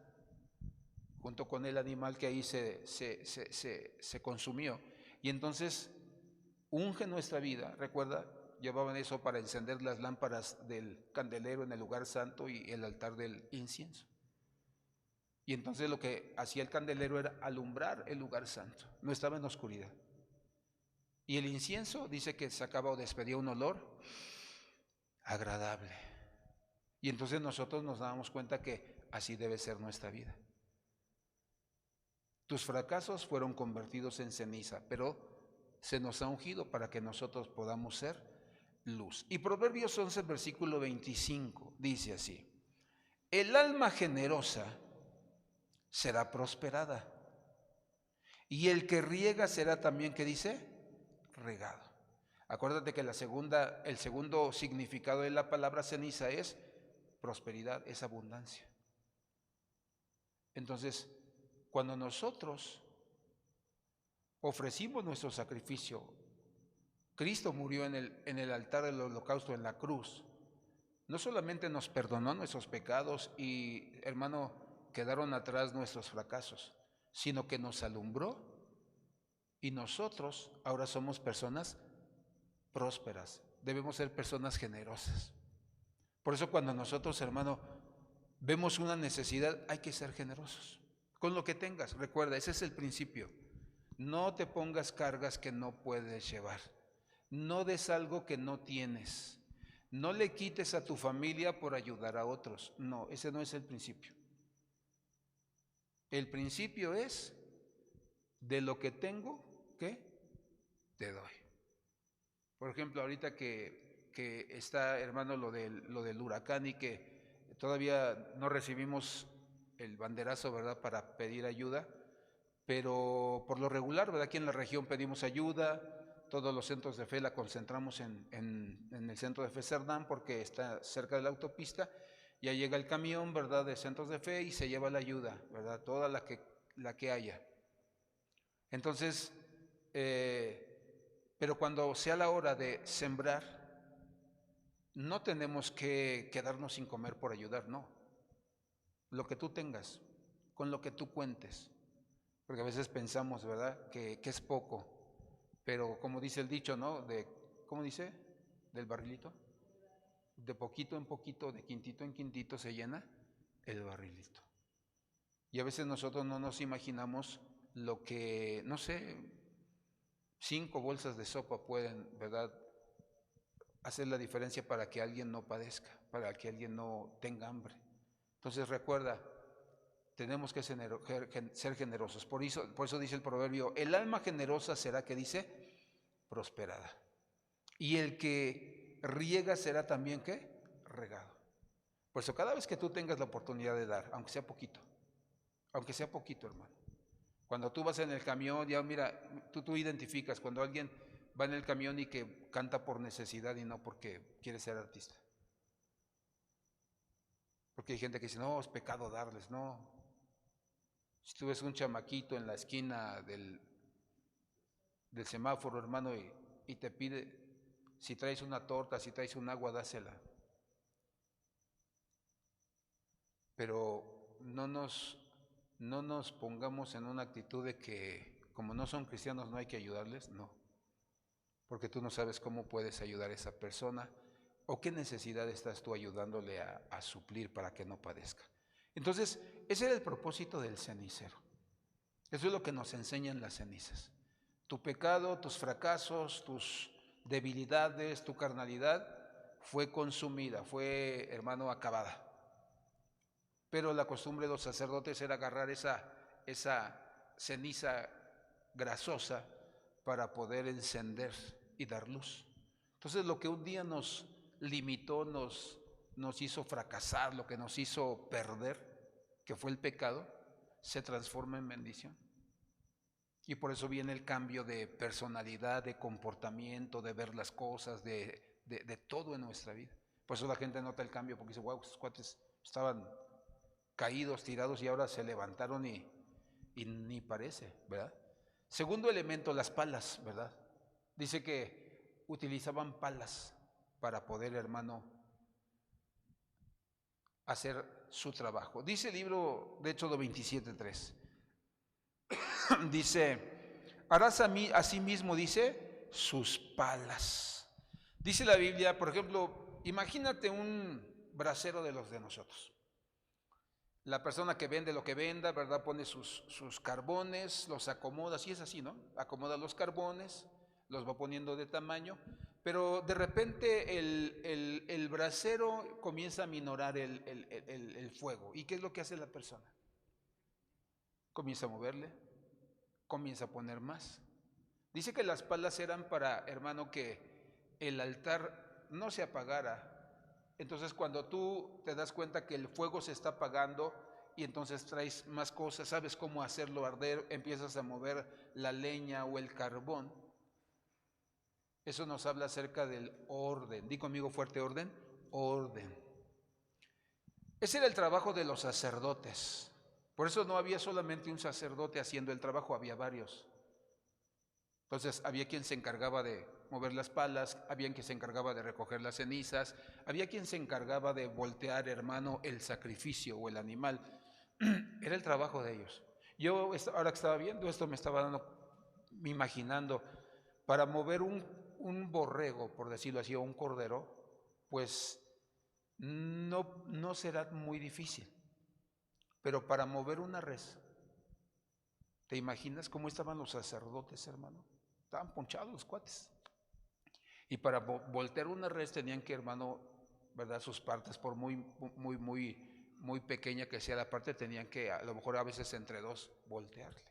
junto con el animal que ahí se consumió. Y entonces unge nuestra vida, recuerda, llevaban eso para encender las lámparas del candelero en el lugar santo y el altar del incienso. Y entonces lo que hacía el candelero era alumbrar el lugar santo, no estaba en oscuridad. Y el incienso dice que sacaba o despedía un olor agradable. Y entonces nosotros nos damos cuenta que así debe ser nuestra vida. Tus fracasos fueron convertidos en ceniza, pero se nos ha ungido para que nosotros podamos ser luz. Y Proverbios 11, versículo 25, dice así: el alma generosa será prosperada, y el que riega será también, ¿qué dice? Regado. Acuérdate que el segundo significado de la palabra ceniza es prosperidad, es abundancia. Entonces, cuando nosotros ofrecimos nuestro sacrificio, Cristo murió en el altar del holocausto, en la cruz. No solamente nos perdonó nuestros pecados y, hermano, quedaron atrás nuestros fracasos, sino que nos alumbró y nosotros ahora somos personas prósperas. Debemos ser personas generosas. Por eso cuando nosotros, hermano, vemos una necesidad, hay que ser generosos. Con lo que tengas, recuerda, ese es el principio. No te pongas cargas que no puedes llevar. No des algo que no tienes. No le quites a tu familia por ayudar a otros. No, ese no es el principio. El principio es, de lo que tengo, ¿qué? Te doy. Por ejemplo, ahorita que está, hermano, lo del huracán y que todavía no recibimos el banderazo, ¿verdad?, para pedir ayuda, pero por lo regular, ¿verdad?, aquí en la región pedimos ayuda. Todos los centros de fe la concentramos en el centro de fe Cerdán, porque está cerca de la autopista. Ya llega el camión, ¿verdad?, de centros de fe y se lleva la ayuda, ¿verdad?, toda la que haya. Entonces, pero cuando sea la hora de sembrar, no tenemos que quedarnos sin comer por ayudar, no. Lo que tú tengas, con lo que tú cuentes. Porque a veces pensamos, ¿verdad?, que es poco. Pero como dice el dicho, ¿no? ¿Cómo dice? Del barrilito. De poquito en poquito, de quintito en quintito se llena el barrilito. Y a veces nosotros no nos imaginamos lo que, no sé, 5 bolsas de sopa pueden, ¿verdad?, hacer la diferencia para que alguien no padezca, para que alguien no tenga hambre. Entonces recuerda, tenemos que ser generosos. Por eso dice el proverbio, el alma generosa será, que dice, prosperada. Y el que riega será también, ¿qué? Regado. Por eso cada vez que tú tengas la oportunidad de dar, aunque sea poquito, hermano. Cuando tú vas en el camión, ya mira, tú identificas cuando alguien va en el camión y que canta por necesidad y no porque quiere ser artista. Porque hay gente que dice, no, es pecado darles, no. Si tú ves un chamaquito en la esquina del semáforo, hermano, y te pide, si traes una torta, si traes un agua, dásela. Pero no nos pongamos en una actitud de que como no son cristianos no hay que ayudarles, no. Porque tú no sabes cómo puedes ayudar a esa persona o qué necesidad estás tú ayudándole a suplir para que no padezca. Entonces, ese era el propósito del cenicero. Eso es lo que nos enseñan las cenizas. Tu pecado, tus fracasos, tus debilidades, tu carnalidad fue consumida, fue, hermano, acabada. Pero la costumbre de los sacerdotes era agarrar esa ceniza grasosa para poder encender y dar luz. Entonces lo que un día nos limitó, nos hizo fracasar, lo que nos hizo perder, que fue el pecado, se transforma en bendición. Y por eso viene el cambio de personalidad, de comportamiento, de ver las cosas, de todo en nuestra vida. Por eso la gente nota el cambio, porque dice, wow, esos cuates estaban caídos, tirados, y ahora se levantaron y ni parece, ¿verdad? Segundo elemento, las palas, ¿verdad? Dice que utilizaban palas para poder, hermano, hacer su trabajo. Dice el libro de Éxodo 27:3. Dice, harás a sí mismo, dice, sus palas. Dice la Biblia, por ejemplo, imagínate un brasero de los de nosotros. La persona que vende lo que venda, ¿verdad? Pone sus carbones, los acomoda, así es así, ¿no? Acomoda los carbones, los va poniendo de tamaño, pero de repente el brasero comienza a minorar el fuego. ¿Y qué es lo que hace la persona? Comienza a moverle, comienza a poner más. Dice que las palas eran para, hermano, que el altar no se apagara. Entonces cuando tú te das cuenta que el fuego se está apagando y entonces traes más cosas, sabes cómo hacerlo arder, empiezas a mover la leña o el carbón. Eso nos habla acerca del orden. Di conmigo fuerte: orden. Orden. Ese era el trabajo de los sacerdotes. Por eso no había solamente un sacerdote haciendo el trabajo, había varios. Entonces había quien se encargaba de mover las palas, había quien se encargaba de recoger las cenizas, había quien se encargaba de voltear, hermano, el sacrificio o el animal. Era el trabajo de ellos. Yo ahora que estaba viendo esto me estaba imaginando, para mover un borrego, por decirlo así, o un cordero, pues no será muy difícil. Pero para mover una res, ¿te imaginas cómo estaban los sacerdotes, hermano? Estaban ponchados los cuates. Y para voltear una res tenían que, hermano, ¿verdad? Sus partes, por muy pequeña que sea la parte, tenían que, a lo mejor a veces entre dos, voltearle.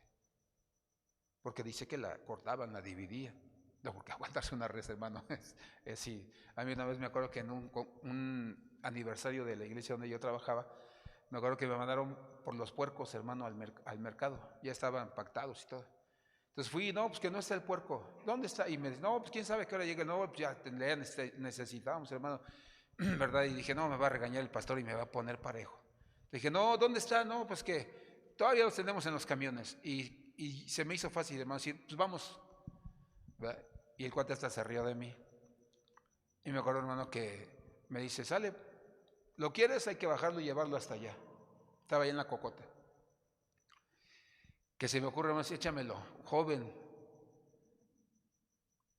Porque dice que la cortaban, la dividían. No, porque aguantarse una res, hermano, sí. A mí una vez me acuerdo que en un aniversario de la iglesia donde yo trabajaba, me acuerdo que me mandaron por los puercos, hermano, al mercado. Ya estaban pactados y todo. Entonces fui, no, pues que no está el puerco. ¿Dónde está? Y me dice, no, pues quién sabe qué hora llegue. No, pues ya necesitábamos, hermano, ¿verdad? Y dije, no, me va a regañar el pastor y me va a poner parejo. Le dije, no, ¿dónde está? No, pues que todavía los tenemos en los camiones. Y se me hizo fácil, hermano, decir, pues vamos, ¿verdad? Y el cuate hasta se rió de mí. Y me acuerdo, hermano, que me dice, sale, ¿lo quieres? Hay que bajarlo y llevarlo hasta allá. Estaba ahí en la cocota. Que se me ocurre más, échamelo, joven,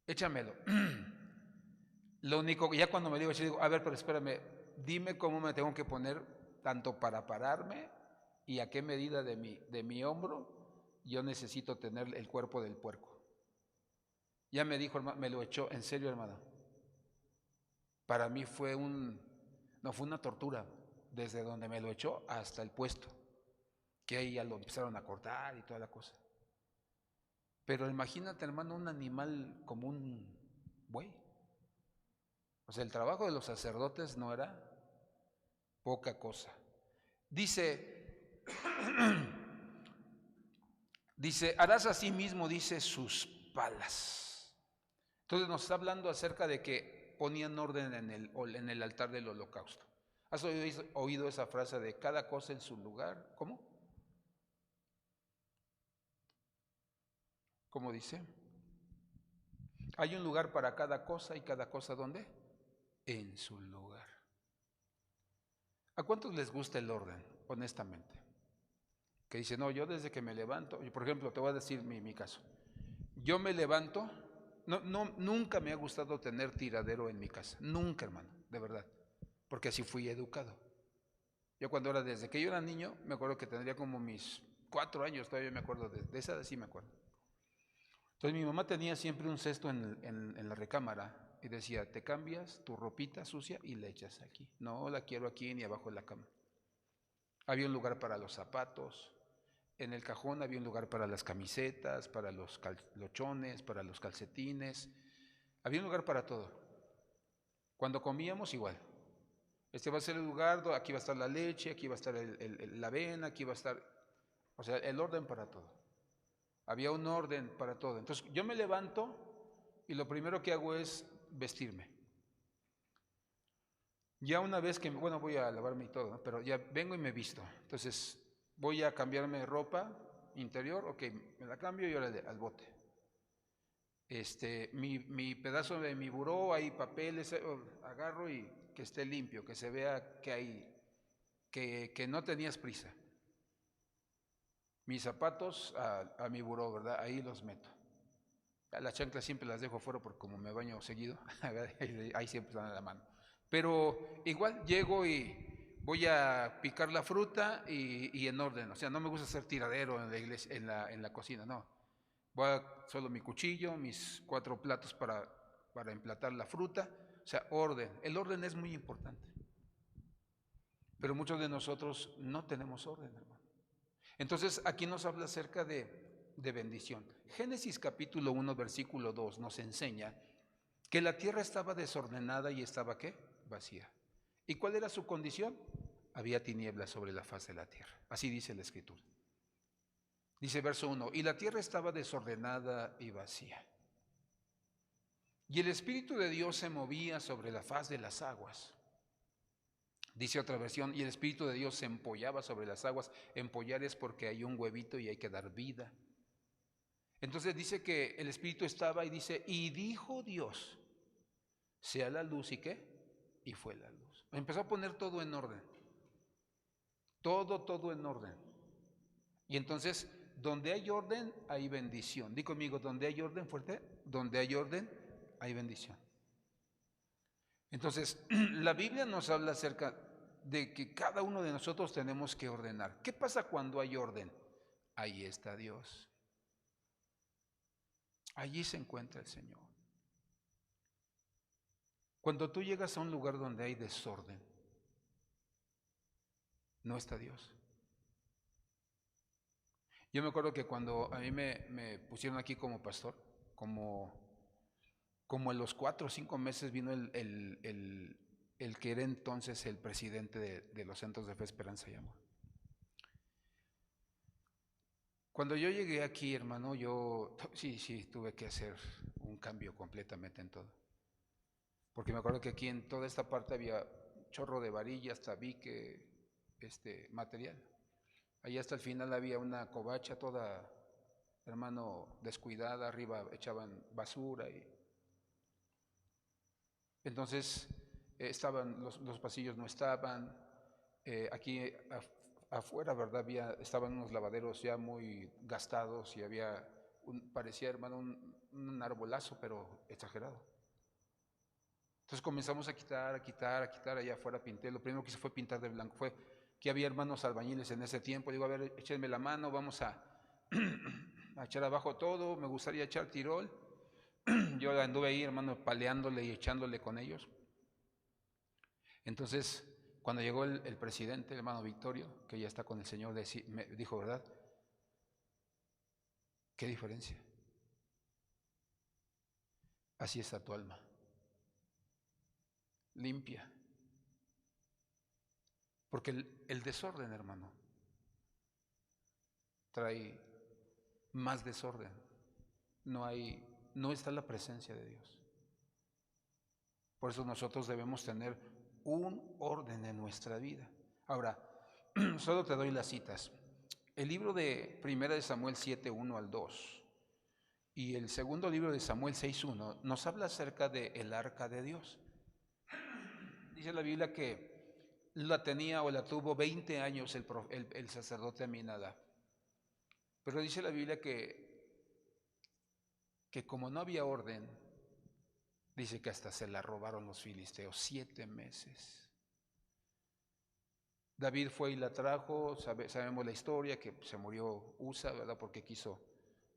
échamelo. Lo único, ya cuando me digo, yo digo, a ver, pero espérame, dime cómo me tengo que poner, tanto para pararme y a qué medida de mi hombro yo necesito tener el cuerpo del puerco. Ya me dijo, hermano, me lo echó, en serio, hermano. Para mí no fue una tortura, desde donde me lo echó hasta el puesto, que ahí ya lo empezaron a cortar y toda la cosa. Pero imagínate, hermano, un animal como un buey. O sea, el trabajo de los sacerdotes no era poca cosa. Dice, harás así mismo, dice, sus palas. Entonces nos está hablando acerca de que ponían orden en el altar del holocausto. ¿Has oído esa frase de cada cosa en su lugar? ¿Cómo? ¿Cómo dice? Hay un lugar para cada cosa y cada cosa ¿dónde? En su lugar. ¿A cuántos les gusta el orden, honestamente? Que dice, no, yo desde que me levanto, por ejemplo, te voy a decir mi caso. Yo me levanto, nunca me ha gustado tener tiradero en mi casa, nunca, hermano, de verdad, porque así fui educado. Yo desde que yo era niño, me acuerdo que tendría como mis 4 años, todavía me acuerdo, de esa edad sí me acuerdo. Entonces mi mamá tenía siempre un cesto en la recámara y decía, te cambias tu ropita sucia y la echas aquí. No la quiero aquí ni abajo de la cama. Había un lugar para los zapatos, en el cajón había un lugar para las camisetas, para los lochones, para los calcetines. Había un lugar para todo. Cuando comíamos igual. Este va a ser el lugar, aquí va a estar la leche, aquí va a estar la avena, aquí va a estar, o sea, el orden para todo. Había un orden para todo. Entonces yo me levanto y lo primero que hago es vestirme. Ya una vez que, bueno, voy a lavarme y todo, ¿no? Pero ya vengo y me visto. Entonces voy a cambiarme de ropa interior, ok, me la cambio y ahora al bote. Mi pedazo de mi buró, hay papeles, agarro y que esté limpio, que se vea que hay, que no tenías prisa. Mis zapatos a mi buró, ¿verdad? Ahí los meto. Las chanclas siempre las dejo afuera porque como me baño seguido, ahí siempre están a la mano. Pero igual llego y voy a picar la fruta y en orden. O sea, no me gusta hacer tiradero en la iglesia, en la cocina, no. Voy solo mi cuchillo, mis 4 platos para emplatar la fruta. O sea, orden. El orden es muy importante. Pero muchos de nosotros no tenemos orden, hermano. Entonces aquí nos habla acerca de bendición. Génesis capítulo 1, versículo 2 nos enseña que la tierra estaba desordenada y estaba ¿qué? Vacía. ¿Y cuál era su condición? Había tinieblas sobre la faz de la tierra. Así dice la Escritura. Dice verso 1, y la tierra estaba desordenada y vacía. Y el Espíritu de Dios se movía sobre la faz de las aguas. Dice otra versión, y el Espíritu de Dios se empollaba sobre las aguas. Empollar es porque hay un huevito y hay que dar vida. Entonces dice que el Espíritu estaba y dice, y dijo Dios, sea la luz y qué, y fue la luz. Empezó a poner todo en orden, todo en orden. Y entonces, donde hay orden, hay bendición. Di conmigo, donde hay orden, fuerte, donde hay orden, hay bendición. Entonces, la Biblia nos habla acerca de que cada uno de nosotros tenemos que ordenar. ¿Qué pasa cuando hay orden? Ahí está Dios. Allí se encuentra el Señor. Cuando tú llegas a un lugar donde hay desorden, no está Dios. Yo me acuerdo que cuando a mí me pusieron aquí como pastor, como en los 4 o 5 meses vino el que era entonces el presidente de los Centros de Fe, Esperanza y Amor. Cuando yo llegué aquí, hermano, yo sí tuve que hacer un cambio completamente en todo. Porque me acuerdo que aquí en toda esta parte había chorro de varillas, tabique, material. Allá hasta el final había una covacha toda, hermano, descuidada, arriba echaban basura y entonces estaban los pasillos no estaban, aquí afuera, ¿verdad? Estaban unos lavaderos ya muy gastados y había parecía, hermano, un arbolazo, pero exagerado. Entonces comenzamos a quitar, allá afuera pinté, lo primero que hice fue pintar de blanco, fue que había hermanos albañiles en ese tiempo, digo, a ver, échenme la mano, vamos a echar abajo todo, me gustaría echar tirol. Yo anduve ahí, hermano, paleándole y echándole con ellos. Entonces, cuando llegó el presidente, el hermano Victorio, que ya está con el Señor, me dijo, ¿verdad? ¿Qué diferencia? Así está tu alma, limpia. Porque el desorden, hermano, trae más desorden. No está la presencia de Dios. Por eso nosotros debemos tener un orden en nuestra vida. Ahora, solo te doy las citas. El libro de 1 de Samuel 7:1 al 2 y el segundo libro de Samuel 6:1 nos habla acerca del arca de Dios. Dice la Biblia que la tenía o la tuvo 20 años el sacerdote Aminadab. Pero dice la Biblia que como no había orden, dice que hasta se la robaron los filisteos 7 meses. David fue y la trajo, sabemos la historia, que se murió Usa, ¿verdad? Porque quiso,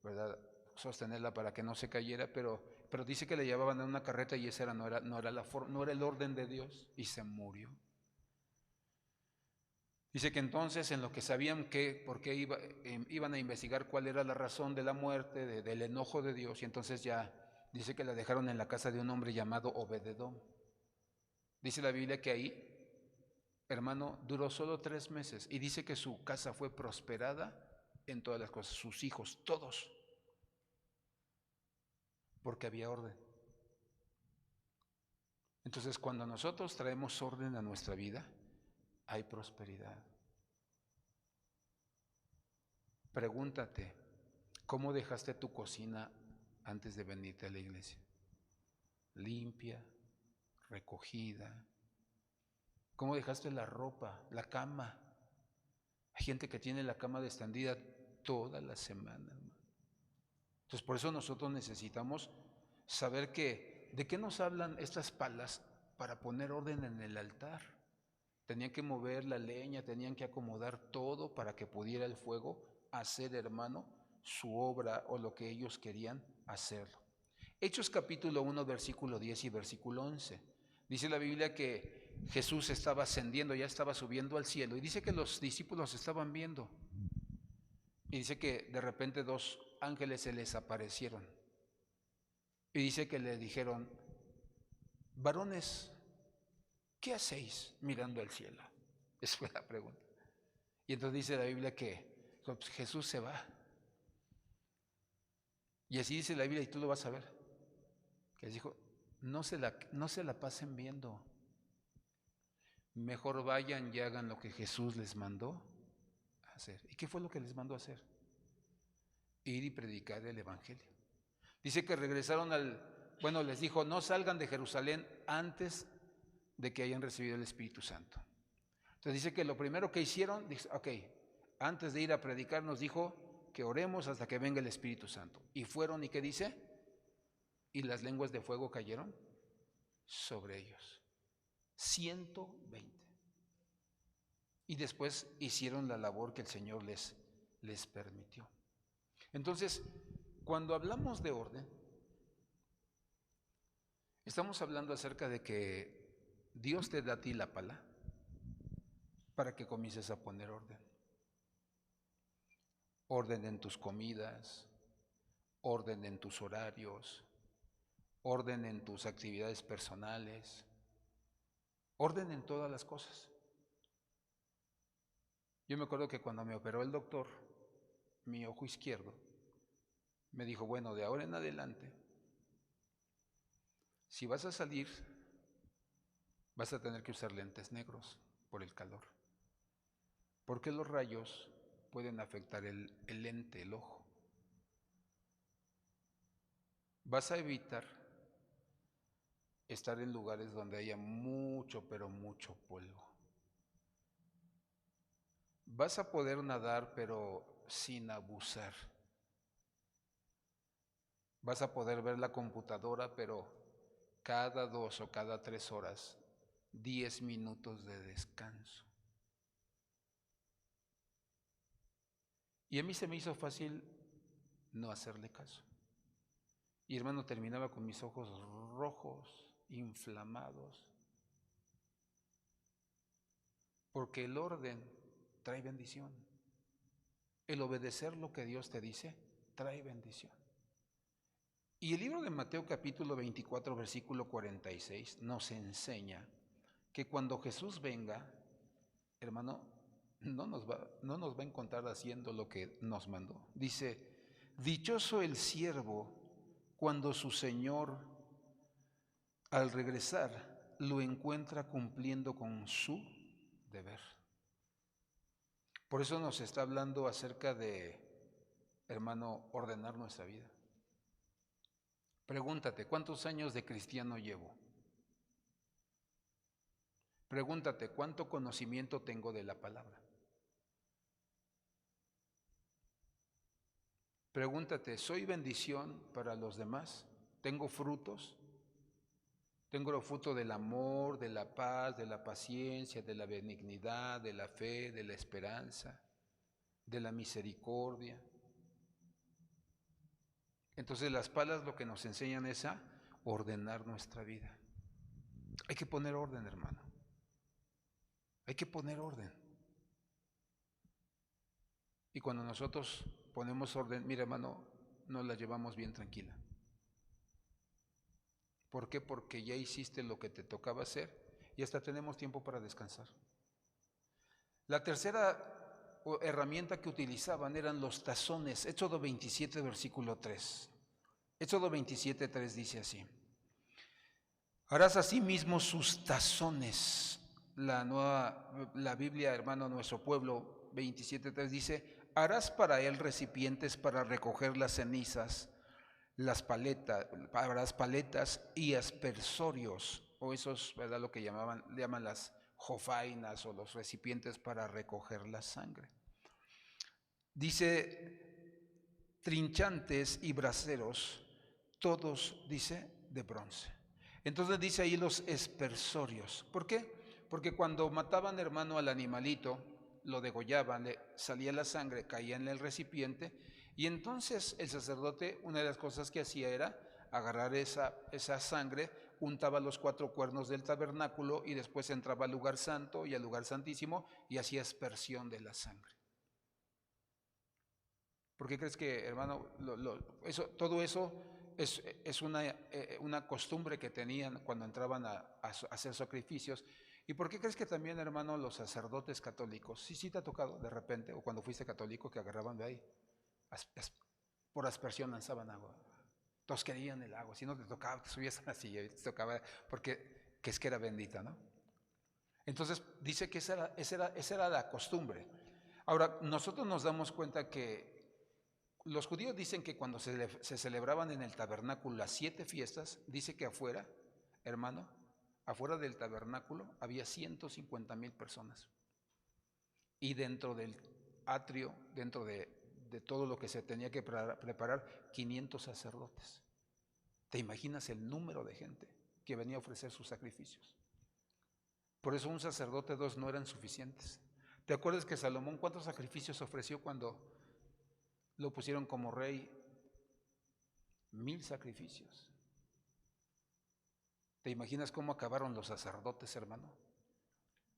¿verdad?, sostenerla para que no se cayera, pero dice que le llevaban en una carreta y esa no era el orden de Dios y se murió. Dice que entonces en lo que sabían por qué iban a investigar cuál era la razón de la muerte, del enojo de Dios, y entonces ya dice que la dejaron en la casa de un hombre llamado Obed-edom. Dice la Biblia que ahí, hermano, duró solo 3 meses y dice que su casa fue prosperada en todas las cosas, sus hijos, todos, porque había orden. Entonces, cuando nosotros traemos orden a nuestra vida, hay prosperidad. Pregúntate, ¿cómo dejaste tu cocina antes de venirte a la iglesia? Limpia, recogida. ¿Cómo dejaste la ropa, la cama? Hay gente que tiene la cama extendida toda la semana, hermano. Entonces, por eso nosotros necesitamos saber de qué nos hablan estas palas para poner orden en el altar. Tenían que mover la leña, tenían que acomodar todo para que pudiera el fuego hacer, hermano, su obra o lo que ellos querían hacerlo. Hechos capítulo 1, versículo 10 y versículo 11. Dice la Biblia que Jesús estaba ascendiendo, ya estaba subiendo al cielo, y dice que los discípulos estaban viendo. Y dice que de repente 2 ángeles se les aparecieron. Y dice que le dijeron, varones, ¿qué hacéis mirando al cielo? Esa fue la pregunta. Y entonces dice la Biblia que pues, Jesús se va. Y así dice la Biblia, y tú lo vas a ver, que les dijo, no se la pasen viendo, mejor vayan y hagan lo que Jesús les mandó a hacer. ¿Y qué fue lo que les mandó a hacer? Ir y predicar el Evangelio. Dice que regresaron les dijo, no salgan de Jerusalén antes de que hayan recibido el Espíritu Santo. Entonces dice que lo primero que hicieron, dice, ok, antes de ir a predicar nos dijo que oremos hasta que venga el Espíritu Santo. Y fueron, ¿y qué dice? Y las lenguas de fuego cayeron sobre ellos. 120. Y después hicieron la labor que el Señor les permitió. Entonces, cuando hablamos de orden, estamos hablando acerca de que Dios te da a ti la pala para que comiences a poner orden. Orden en tus comidas, orden en tus horarios, orden en tus actividades personales, orden en todas las cosas. Yo me acuerdo que cuando me operó el doctor, mi ojo izquierdo, me dijo, bueno, de ahora en adelante, si vas a salir, vas a tener que usar lentes negros por el calor, porque los rayos pueden afectar el lente, el ojo. Vas a evitar estar en lugares donde haya mucho, pero mucho polvo. Vas a poder nadar, pero sin abusar. Vas a poder ver la computadora, pero cada 2 o cada 3 horas, 10 minutos de descanso. Y a mí se me hizo fácil no hacerle caso. Y hermano, terminaba con mis ojos rojos, inflamados, porque el orden trae bendición. El obedecer lo que Dios te dice trae bendición. Y el libro de Mateo capítulo 24 versículo 46 nos enseña que cuando Jesús venga, hermano, no nos va a encontrar haciendo lo que nos mandó. Dice, dichoso el siervo cuando su Señor al regresar lo encuentra cumpliendo con su deber. Por eso nos está hablando acerca de, hermano, ordenar nuestra vida. Pregúntate, ¿cuántos años de cristiano llevo? Pregúntate, ¿cuánto conocimiento tengo de la palabra? Pregúntate, ¿soy bendición para los demás? ¿Tengo frutos? Tengo el fruto del amor, de la paz, de la paciencia, de la benignidad, de la fe, de la esperanza, de la misericordia. Entonces las palas lo que nos enseñan es a ordenar nuestra vida. Hay que poner orden, hermano. Hay que poner orden. Y cuando nosotros ponemos orden, mira hermano, nos la llevamos bien tranquila. ¿Por qué? Porque ya hiciste lo que te tocaba hacer y hasta tenemos tiempo para descansar. La tercera herramienta que utilizaban eran los tazones. Éxodo 27, versículo 3. Éxodo 27, 3 dice así. Harás asimismo sus tazones. La Biblia, hermano, nuestro pueblo, 27, 3 dice, harás para él recipientes para recoger las cenizas, las paletas, y aspersorios, o esos, ¿verdad? Lo que llaman las jofainas o los recipientes para recoger la sangre. Dice, trinchantes y braseros, todos, dice, de bronce. Entonces dice ahí los aspersorios. ¿Por qué? Porque cuando mataban, hermano, al animalito, lo degollaban, le salía la sangre, caía en el recipiente, y entonces el sacerdote, una de las cosas que hacía era agarrar esa sangre, untaba los 4 cuernos del tabernáculo y después entraba al lugar santo y al lugar santísimo y hacía aspersión de la sangre. ¿Por qué crees que, hermano, todo eso es una costumbre que tenían cuando entraban a hacer sacrificios. ¿Y por qué crees que también, hermano, los sacerdotes católicos, sí te ha tocado de repente, o cuando fuiste católico, que agarraban de ahí, por aspersión lanzaban agua? Todos querían el agua, si no te tocaba, te subías a la silla y te tocaba, porque que es que era bendita, ¿no? Entonces dice que esa era la costumbre. Ahora, nosotros nos damos cuenta que los judíos dicen que cuando se celebraban en el tabernáculo las 7 fiestas, dice que afuera, hermano, afuera del tabernáculo había 150,000 personas. Y dentro del atrio, dentro de todo lo que se tenía que preparar, 500 sacerdotes. ¿Te imaginas el número de gente que venía a ofrecer sus sacrificios? Por eso un sacerdote, 2 no eran suficientes. ¿Te acuerdas que Salomón cuántos sacrificios ofreció cuando lo pusieron como rey? 1000 sacrificios. ¿Te imaginas cómo acabaron los sacerdotes, hermano?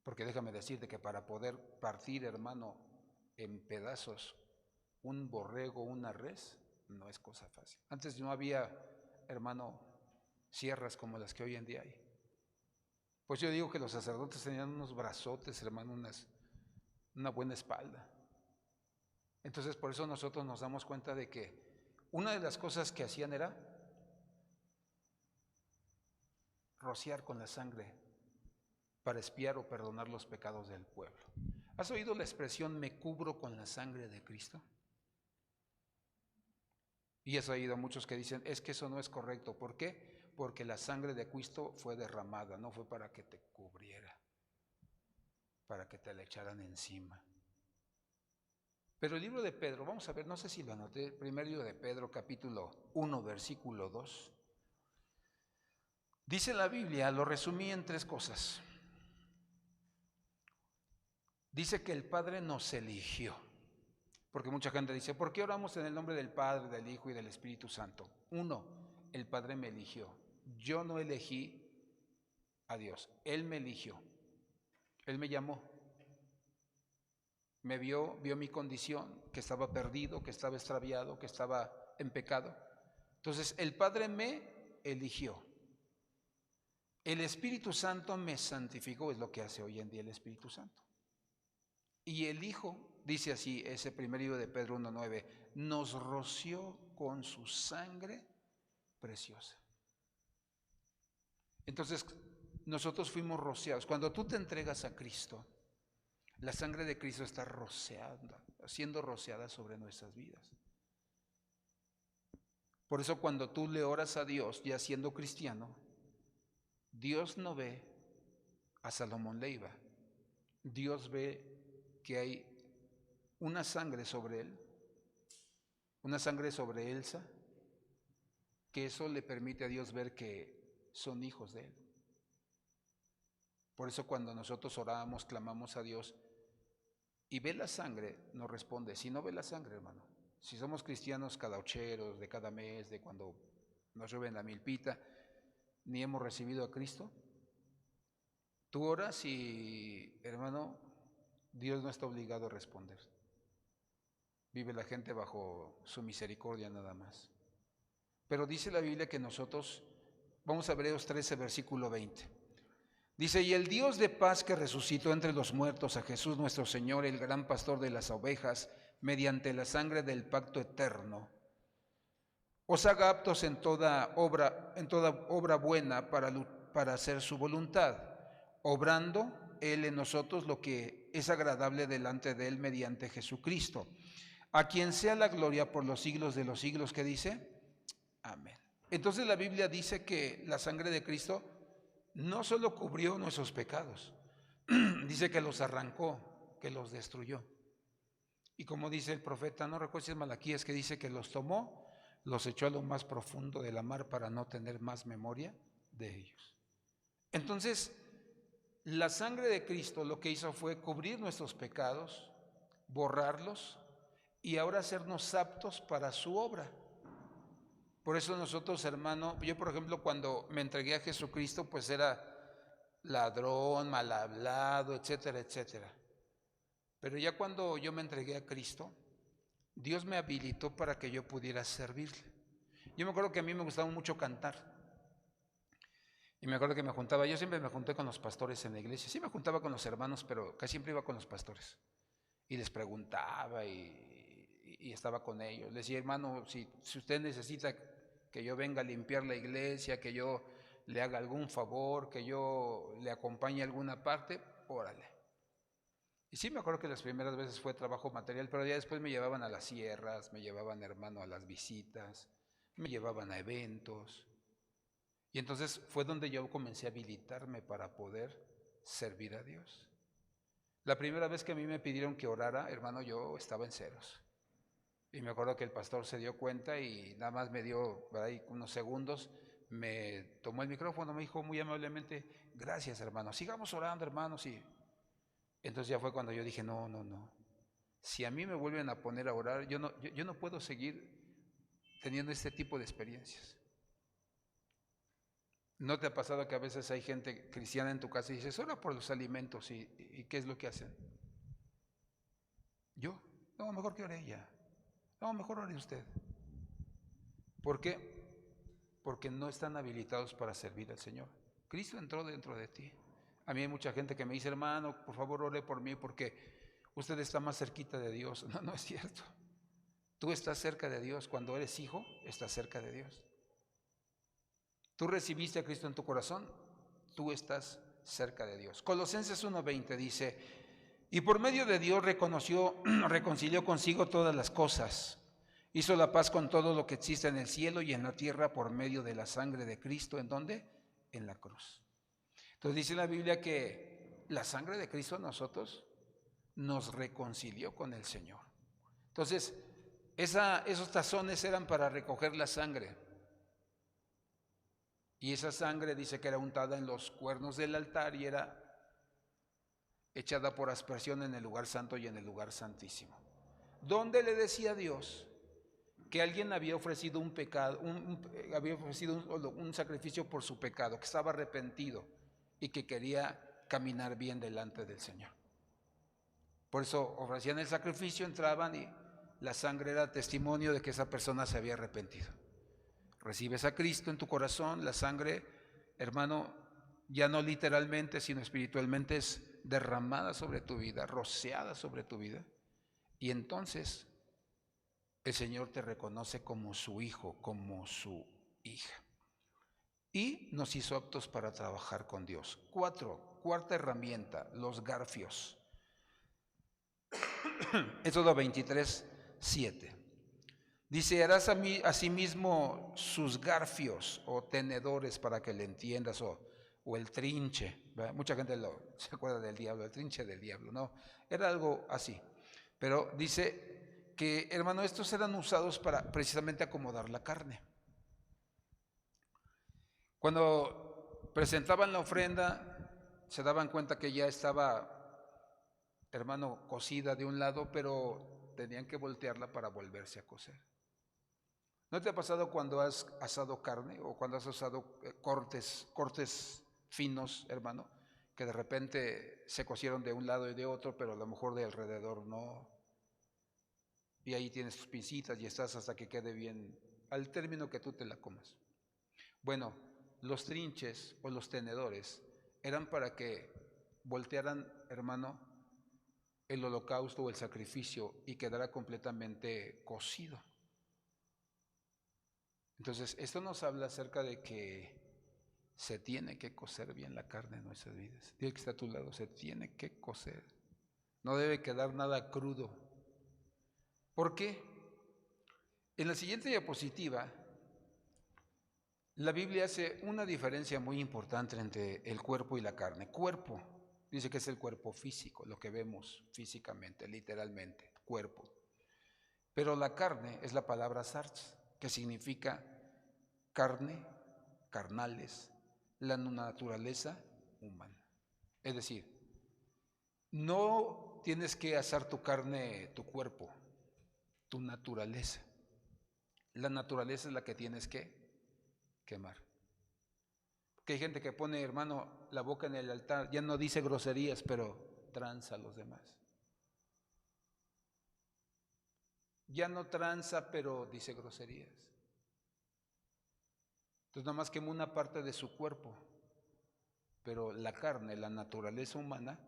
Porque déjame decirte que para poder partir, hermano, en pedazos un borrego, una res, no es cosa fácil. Antes no había, hermano, sierras como las que hoy en día hay. Pues yo digo que los sacerdotes tenían unos brazotes, hermano, una buena espalda. Entonces por eso nosotros nos damos cuenta de que una de las cosas que hacían era rociar con la sangre para expiar o perdonar los pecados del pueblo. ¿Has oído la expresión me cubro con la sangre de Cristo? Y has oído a muchos que dicen, es que eso no es correcto. ¿Por qué? Porque la sangre de Cristo fue derramada, no fue para que te cubriera, para que te la echaran encima. Pero el libro de Pedro, vamos a ver, no sé si lo anoté, el primer libro de Pedro, capítulo 1, versículo 2. Dice la Biblia, lo resumí en 3 cosas. Dice que el Padre nos eligió. Porque mucha gente dice, ¿por qué oramos en el nombre del Padre, del Hijo y del Espíritu Santo? 1, el Padre me eligió. Yo no elegí a Dios, Él me eligió. Él me llamó. Me vio mi condición, que estaba perdido, que estaba extraviado, que estaba en pecado. Entonces, el Padre me eligió. El Espíritu Santo me santificó, es lo que hace hoy en día el Espíritu Santo. Y el Hijo, dice así, ese primer libro de Pedro 1:9, nos roció con su sangre preciosa. Entonces, nosotros fuimos rociados. Cuando tú te entregas a Cristo, la sangre de Cristo está siendo rociada sobre nuestras vidas. Por eso cuando tú le oras a Dios, ya siendo cristiano, Dios no ve a Salomón Leiva. Dios ve que hay una sangre sobre él, una sangre sobre Elsa, que eso le permite a Dios ver que son hijos de él. Por eso cuando nosotros oramos, clamamos a Dios y ve la sangre, nos responde. Si no ve la sangre, hermano, si somos cristianos cadaucheros, de cada mes, de cuando nos llueve la milpita, ni hemos recibido a Cristo, tú oras y, hermano, Dios no está obligado a responder. Vive la gente bajo su misericordia nada más. Pero dice la Biblia que nosotros, vamos a Hebreos 13, versículo 20. Dice, y el Dios de paz que resucitó entre los muertos a Jesús nuestro Señor, el gran pastor de las ovejas, mediante la sangre del pacto eterno, os haga aptos en toda obra buena para hacer su voluntad, obrando Él en nosotros lo que es agradable delante de Él mediante Jesucristo, a quien sea la gloria por los siglos de los siglos. ¿Qué dice? Amén. Entonces la Biblia dice que la sangre de Cristo no solo cubrió nuestros pecados, dice que los arrancó, que los destruyó. Y como dice el profeta, no recuerdo si es Malaquías, que dice que los tomó, los echó a lo más profundo de la mar para no tener más memoria de ellos. Entonces, la sangre de Cristo lo que hizo fue cubrir nuestros pecados, borrarlos y ahora hacernos aptos para su obra. Por eso nosotros, hermano, yo por ejemplo cuando me entregué a Jesucristo, pues era ladrón, mal hablado, etcétera, etcétera. Pero ya cuando yo me entregué a Cristo, Dios me habilitó para que yo pudiera servirle. Yo me acuerdo que a mí me gustaba mucho cantar. Y me acuerdo que me juntaba, yo siempre me junté con los pastores en la iglesia. Sí me juntaba con los hermanos, pero casi siempre iba con los pastores. Y les preguntaba y estaba con ellos. Les decía, hermano, si usted necesita que yo venga a limpiar la iglesia, que yo le haga algún favor, que yo le acompañe a alguna parte, órale. Y sí me acuerdo que las primeras veces fue trabajo material, pero ya después me llevaban a las sierras, me llevaban, hermano, a las visitas, me llevaban a eventos. Y entonces fue donde yo comencé a habilitarme para poder servir a Dios. La primera vez que a mí me pidieron que orara, hermano, yo estaba en ceros. Y me acuerdo que el pastor se dio cuenta y nada más me dio por ahí unos segundos, me tomó el micrófono, me dijo muy amablemente, gracias hermano, sigamos orando hermanos. Y entonces ya fue cuando yo dije, no, no, no. Si a mí me vuelven a poner a orar, yo no puedo seguir teniendo este tipo de experiencias. ¿No te ha pasado que a veces hay gente cristiana en tu casa y dices, ora por los alimentos y qué es lo que hacen? ¿Yo? No, mejor que ore ella. No, mejor ore usted. ¿Por qué? Porque no están habilitados para servir al Señor. Cristo entró dentro de ti. A mí hay mucha gente que me dice, hermano, por favor ore por mí porque usted está más cerquita de Dios. No, no es cierto. Tú estás cerca de Dios. Cuando eres hijo, estás cerca de Dios. Tú recibiste a Cristo en tu corazón, tú estás cerca de Dios. Colosenses 1:20 dice, y por medio de Dios reconcilió consigo todas las cosas, hizo la paz con todo lo que existe en el cielo y en la tierra por medio de la sangre de Cristo. ¿En dónde? En la cruz. Entonces dice la Biblia que la sangre de Cristo a nosotros nos reconcilió con el Señor. Entonces, esos tazones eran para recoger la sangre. Y esa sangre dice que era untada en los cuernos del altar y era echada por aspersión en el lugar santo y en el lugar santísimo. Donde le decía a Dios que alguien había ofrecido un pecado, había ofrecido un sacrificio por su pecado, que estaba arrepentido y que quería caminar bien delante del Señor. Por eso ofrecían el sacrificio, entraban y la sangre era testimonio de que esa persona se había arrepentido. Recibes a Cristo en tu corazón, la sangre, hermano, ya no literalmente, sino espiritualmente es derramada sobre tu vida, rociada sobre tu vida. Y entonces el Señor te reconoce como su hijo, como su hija. Y nos hizo aptos para trabajar con Dios. Cuarta herramienta, los garfios. Éxodo 23:7. Dice, harás asimismo sus garfios o tenedores para que le entiendas, o el trinche. ¿Verdad? Mucha gente se acuerda del diablo, el trinche del diablo, no, era algo así. Pero dice que, hermano, estos eran usados para precisamente acomodar la carne. Cuando presentaban la ofrenda, se daban cuenta que ya estaba, hermano, cocida de un lado, pero tenían que voltearla para volverse a cocer. ¿No te ha pasado cuando has asado carne o cuando has asado cortes finos, hermano, que de repente se cocieron de un lado y de otro, pero a lo mejor de alrededor no? Y ahí tienes tus pincitas y estás hasta que quede bien, al término que tú te la comas. Bueno, los trinches o los tenedores eran para que voltearan, hermano, el holocausto o el sacrificio y quedara completamente cocido. Entonces, esto nos habla acerca de que se tiene que cocer bien la carne en nuestras vidas. Dile que está a tu lado, se tiene que cocer. No debe quedar nada crudo. ¿Por qué? En la siguiente diapositiva, la Biblia hace una diferencia muy importante entre el cuerpo y la carne. Cuerpo, dice que es el cuerpo físico, lo que vemos físicamente, literalmente, cuerpo. Pero la carne es la palabra sarx, que significa carne, carnales, la naturaleza humana. Es decir, no tienes que asar tu carne, tu cuerpo, tu naturaleza. La naturaleza es la que tienes que quemar. Porque hay gente que pone, hermano, la boca en el altar, ya no dice groserías, pero tranza a los demás. Ya no tranza, pero dice groserías. Entonces nada más quemó una parte de su cuerpo, pero la carne, la naturaleza humana,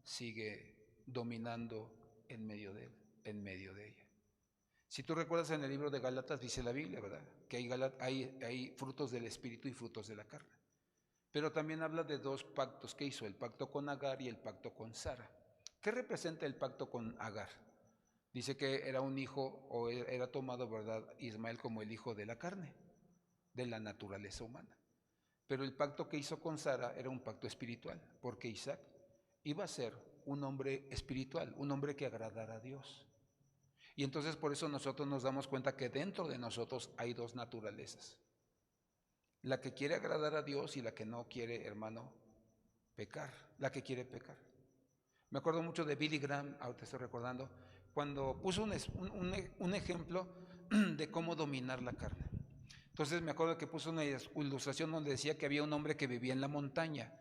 sigue dominando en medio de él, en medio de ella. Si tú recuerdas en el libro de Gálatas, dice la Biblia, ¿verdad? Que hay frutos del Espíritu y frutos de la carne. Pero también habla de dos pactos que hizo, el pacto con Agar y el pacto con Sara. ¿Qué representa el pacto con Agar? Dice que era un hijo, o era tomado, ¿verdad?, Ismael como el hijo de la carne, de la naturaleza humana. Pero el pacto que hizo con Sara era un pacto espiritual, porque Isaac iba a ser un hombre espiritual, un hombre que agradara a Dios. Y entonces por eso nosotros nos damos cuenta que dentro de nosotros hay dos naturalezas. La que quiere agradar a Dios y la que no quiere, hermano, pecar, la que quiere pecar. Me acuerdo mucho de Billy Graham, ahorita estoy recordando, cuando puso un ejemplo de cómo dominar la carne. Entonces me acuerdo que puso una ilustración donde decía que había un hombre que vivía en la montaña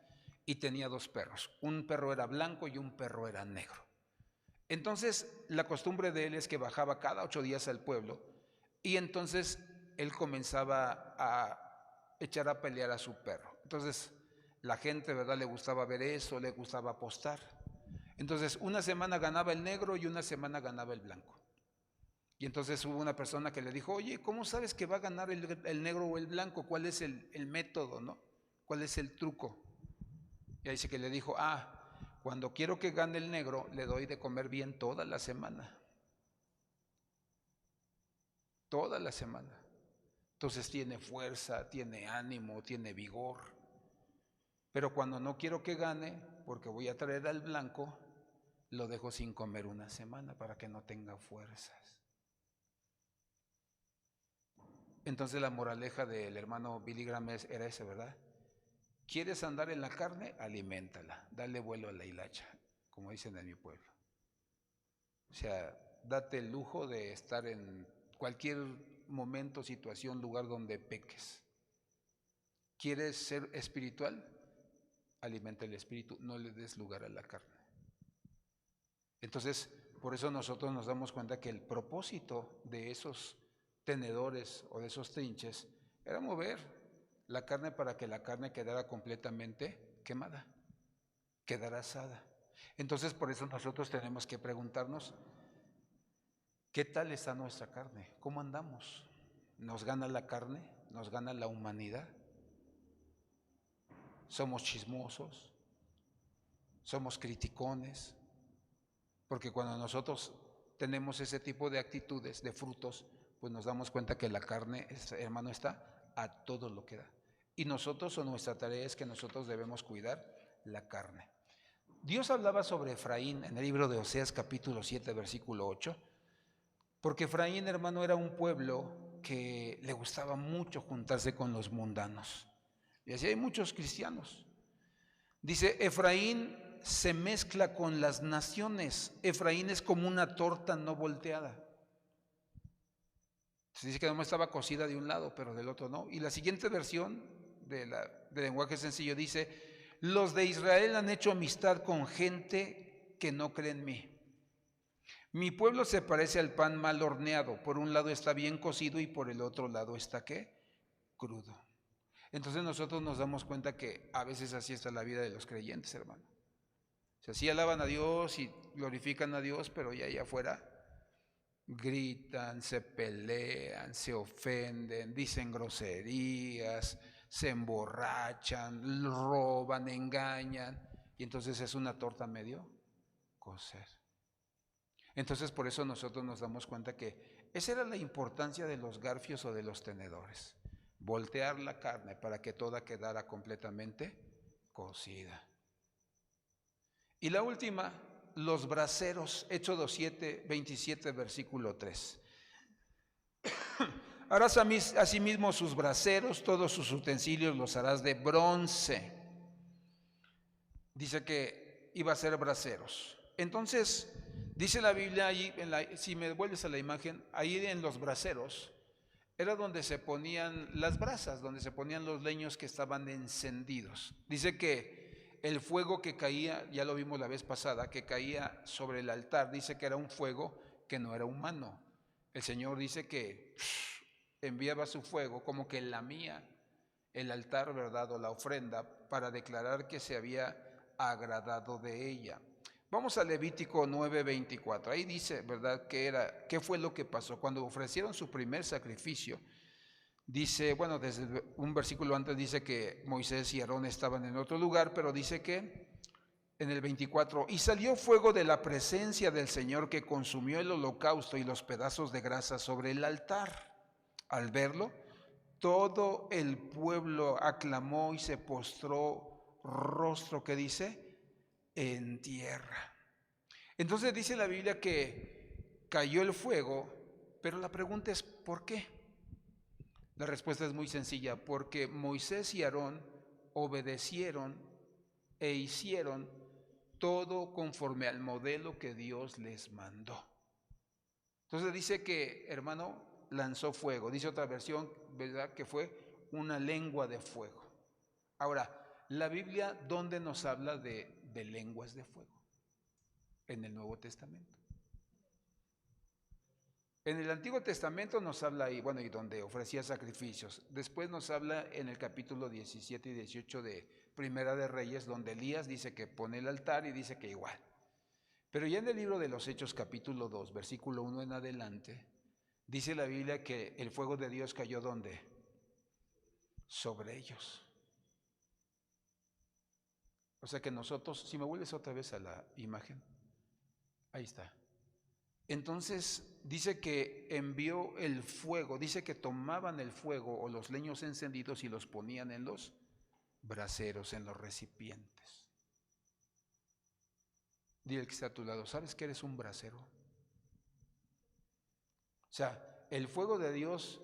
y tenía dos perros. Un perro era blanco y un perro era negro. Entonces la costumbre de él es que bajaba cada 8 días al pueblo y entonces él comenzaba a echar a pelear a su perro. Entonces la gente, ¿verdad?, le gustaba ver eso, le gustaba apostar. Entonces una semana ganaba el negro y una semana ganaba el blanco. Y entonces hubo una persona que le dijo, oye, ¿cómo sabes que va a ganar el negro o el blanco? ¿Cuál es el método, no? ¿Cuál es el truco? Y ahí dice que le dijo, cuando quiero que gane el negro, le doy de comer bien toda la semana. Toda la semana. Entonces tiene fuerza, tiene ánimo, tiene vigor. Pero cuando no quiero que gane, porque voy a traer al blanco, lo dejo sin comer una semana para que no tenga fuerzas. Entonces la moraleja del hermano Billy Graham era esa, ¿verdad? ¿Quieres andar en la carne? Aliméntala, dale vuelo a la hilacha, como dicen en mi pueblo. O sea, date el lujo de estar en cualquier momento, situación, lugar donde peques. ¿Quieres ser espiritual? Alimenta el espíritu, no le des lugar a la carne. Entonces, por eso nosotros nos damos cuenta que el propósito de esos tenedores o de esos trinches era mover la carne para que la carne quedara completamente quemada, quedara asada. Entonces, por eso nosotros tenemos que preguntarnos, ¿qué tal está nuestra carne? ¿Cómo andamos? ¿Nos gana la carne? ¿Nos gana la humanidad? ¿Somos chismosos? ¿Somos criticones? Porque cuando nosotros tenemos ese tipo de actitudes, de frutos, pues nos damos cuenta que la carne, hermano, está a todo lo que da. Y nosotros, o nuestra tarea es que nosotros debemos cuidar la carne. Dios hablaba sobre Efraín en el libro de Oseas capítulo 7, versículo 8, porque Efraín, hermano, era un pueblo que le gustaba mucho juntarse con los mundanos. Y así hay muchos cristianos. Dice, Efraín se mezcla con las naciones. Efraín es como una torta no volteada. Se dice que no estaba cocida de un lado, pero del otro no. Y la siguiente versión del lenguaje sencillo dice, los de Israel han hecho amistad con gente que no cree en mí. Mi pueblo se parece al pan mal horneado. Por un lado está bien cocido y por el otro lado está, ¿qué? Crudo. Entonces nosotros nos damos cuenta que a veces así está la vida de los creyentes, hermano. O sea, sí alaban a Dios y glorifican a Dios, pero ya allá afuera gritan, se pelean, se ofenden, dicen groserías, se emborrachan, roban, engañan, y entonces es una torta medio cocer. Entonces por eso nosotros nos damos cuenta que esa era la importancia de los garfios o de los tenedores. Voltear la carne para que toda quedara completamente cocida. Y la última, los braseros, Éxodo 7, 27, versículo 3. Harás asimismo sus braseros, todos sus utensilios los harás de bronce. Dice que iba a ser braseros. Entonces, dice la Biblia allí, si me vuelves a la imagen, ahí en los braseros, era donde se ponían las brasas, donde se ponían los leños que estaban encendidos. Dice que el fuego que caía, ya lo vimos la vez pasada, que caía sobre el altar, dice que era un fuego que no era humano. El Señor dice que enviaba su fuego como que lamía el altar, ¿verdad? O la ofrenda, para declarar que se había agradado de ella. Vamos a Levítico 9:24. Ahí dice, ¿verdad?, qué fue lo que pasó cuando ofrecieron su primer sacrificio. Dice, bueno, desde un versículo antes dice que Moisés y Aarón estaban en otro lugar, pero dice que en el 24, y salió fuego de la presencia del Señor que consumió el holocausto y los pedazos de grasa sobre el altar. Al verlo, todo el pueblo aclamó y se postró rostro, ¿qué dice? En tierra. Entonces dice la Biblia que cayó el fuego, pero la pregunta es, ¿por qué? La respuesta es muy sencilla, porque Moisés y Aarón obedecieron e hicieron todo conforme al modelo que Dios les mandó. Entonces dice que, hermano, lanzó fuego. Dice otra versión, ¿verdad?, que fue una lengua de fuego. Ahora, la Biblia, ¿dónde nos habla de lenguas de fuego? En el Nuevo Testamento. En el Antiguo Testamento nos habla ahí, bueno, y donde ofrecía sacrificios. Después nos habla en el capítulo 17 y 18 de Primera de Reyes, donde Elías dice que pone el altar y dice que igual. Pero ya en el libro de los Hechos, capítulo 2, versículo 1 en adelante, dice la Biblia que el fuego de Dios cayó ¿dónde? Sobre ellos. O sea que nosotros, si me vuelves otra vez a la imagen, ahí está. Entonces dice que envió el fuego, dice que tomaban el fuego o los leños encendidos y los ponían en los braseros, en los recipientes. Dile al que está a tu lado, ¿sabes que eres un brasero? O sea, el fuego de Dios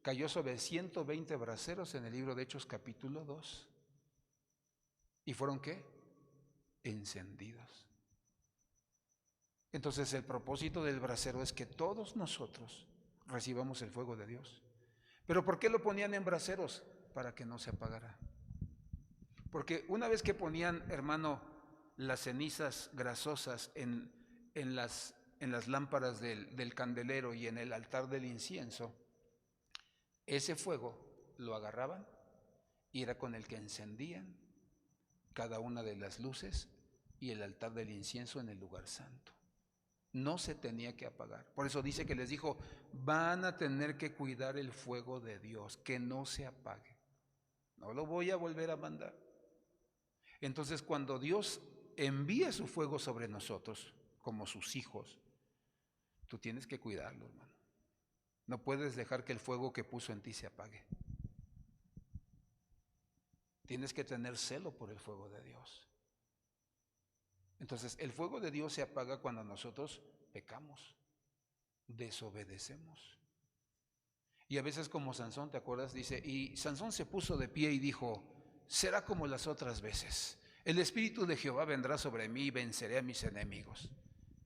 cayó sobre 120 braseros en el libro de Hechos capítulo 2. ¿Y fueron qué? Encendidos. Entonces el propósito del brasero es que todos nosotros recibamos el fuego de Dios. ¿Pero por qué lo ponían en braseros? Para que no se apagara. Porque una vez que ponían, hermano, las cenizas grasosas en las lámparas del candelero y en el altar del incienso, ese fuego lo agarraban y era con el que encendían cada una de las luces y el altar del incienso en el lugar santo. No se tenía que apagar. Por eso dice que les dijo, van a tener que cuidar el fuego de Dios, que no se apague. No lo voy a volver a mandar. Entonces, cuando Dios envía su fuego sobre nosotros, como sus hijos, tú tienes que cuidarlo, hermano. No puedes dejar que el fuego que puso en ti se apague. Tienes que tener celo por el fuego de Dios. Entonces, el fuego de Dios se apaga cuando nosotros pecamos, desobedecemos. Y a veces como Sansón, ¿te acuerdas? Dice, y Sansón se puso de pie y dijo, será como las otras veces. El Espíritu de Jehová vendrá sobre mí y venceré a mis enemigos.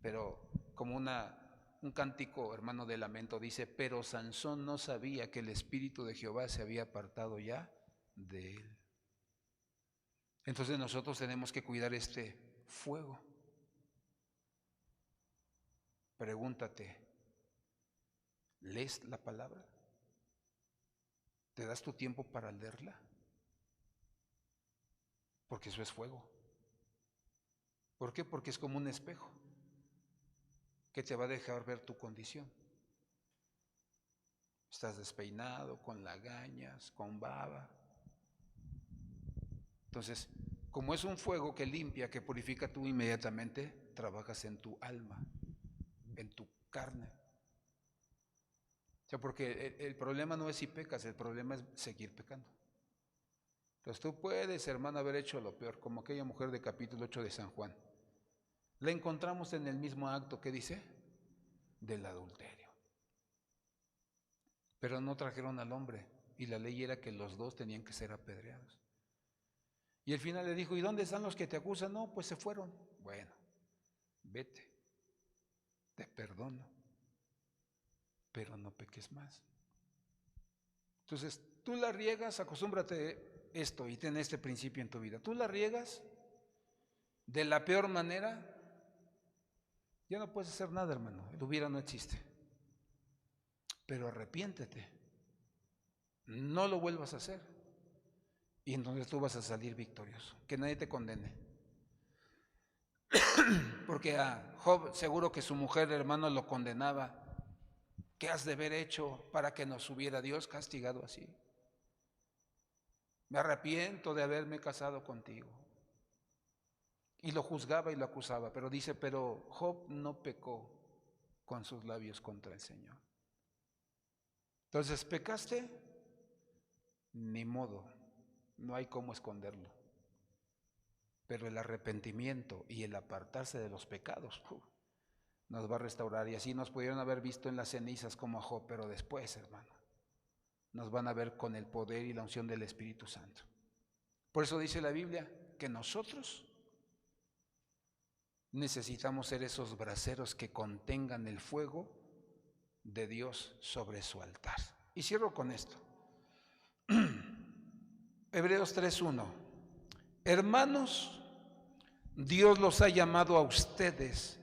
Pero como un cántico, hermano, de lamento, dice, pero Sansón no sabía que el Espíritu de Jehová se había apartado ya de él. Entonces nosotros tenemos que cuidar este fuego. Pregúntate, ¿lees la palabra? ¿Te das tu tiempo para leerla? Porque eso es fuego. ¿Por qué? Porque es como un espejo que te va a dejar ver tu condición. Estás despeinado, con lagañas, con baba. Entonces, como es un fuego que limpia, que purifica, tú inmediatamente trabajas en tu alma, en tu carne. O sea, porque el problema no es si pecas, el problema es seguir pecando. Entonces tú puedes, hermano, haber hecho lo peor, como aquella mujer de capítulo 8 de San Juan. La encontramos en el mismo acto que dice del adulterio. Pero no trajeron al hombre y la ley era que los dos tenían que ser apedreados. Y al final le dijo, ¿y dónde están los que te acusan? No, pues se fueron. Bueno, vete, te perdono, pero no peques más. Entonces, tú la riegas, acostúmbrate esto y ten este principio en tu vida. Tú la riegas de la peor manera, ya no puedes hacer nada, hermano. El hubiera no existe. Pero arrepiéntete. No lo vuelvas a hacer. y en donde tú vas a salir victorioso. Que nadie te condene. Porque a Job seguro que su mujer, hermano, lo condenaba. ¿Qué has de haber hecho para que nos hubiera Dios castigado así? Me arrepiento de haberme casado contigo. Y lo juzgaba y lo acusaba, pero dice, pero Job no pecó con sus labios contra el Señor. Entonces, ¿pecaste? Ni modo, no hay cómo esconderlo. Pero el arrepentimiento y el apartarse de los pecados nos va a restaurar. Y así nos pudieron haber visto en las cenizas como a Job, pero después, hermano, nos van a ver con el poder y la unción del Espíritu Santo. Por eso dice la Biblia que nosotros necesitamos ser esos braseros que contengan el fuego de Dios sobre su altar. Y cierro con esto. Hebreos 3:1. Hermanos, Dios los ha llamado a ustedes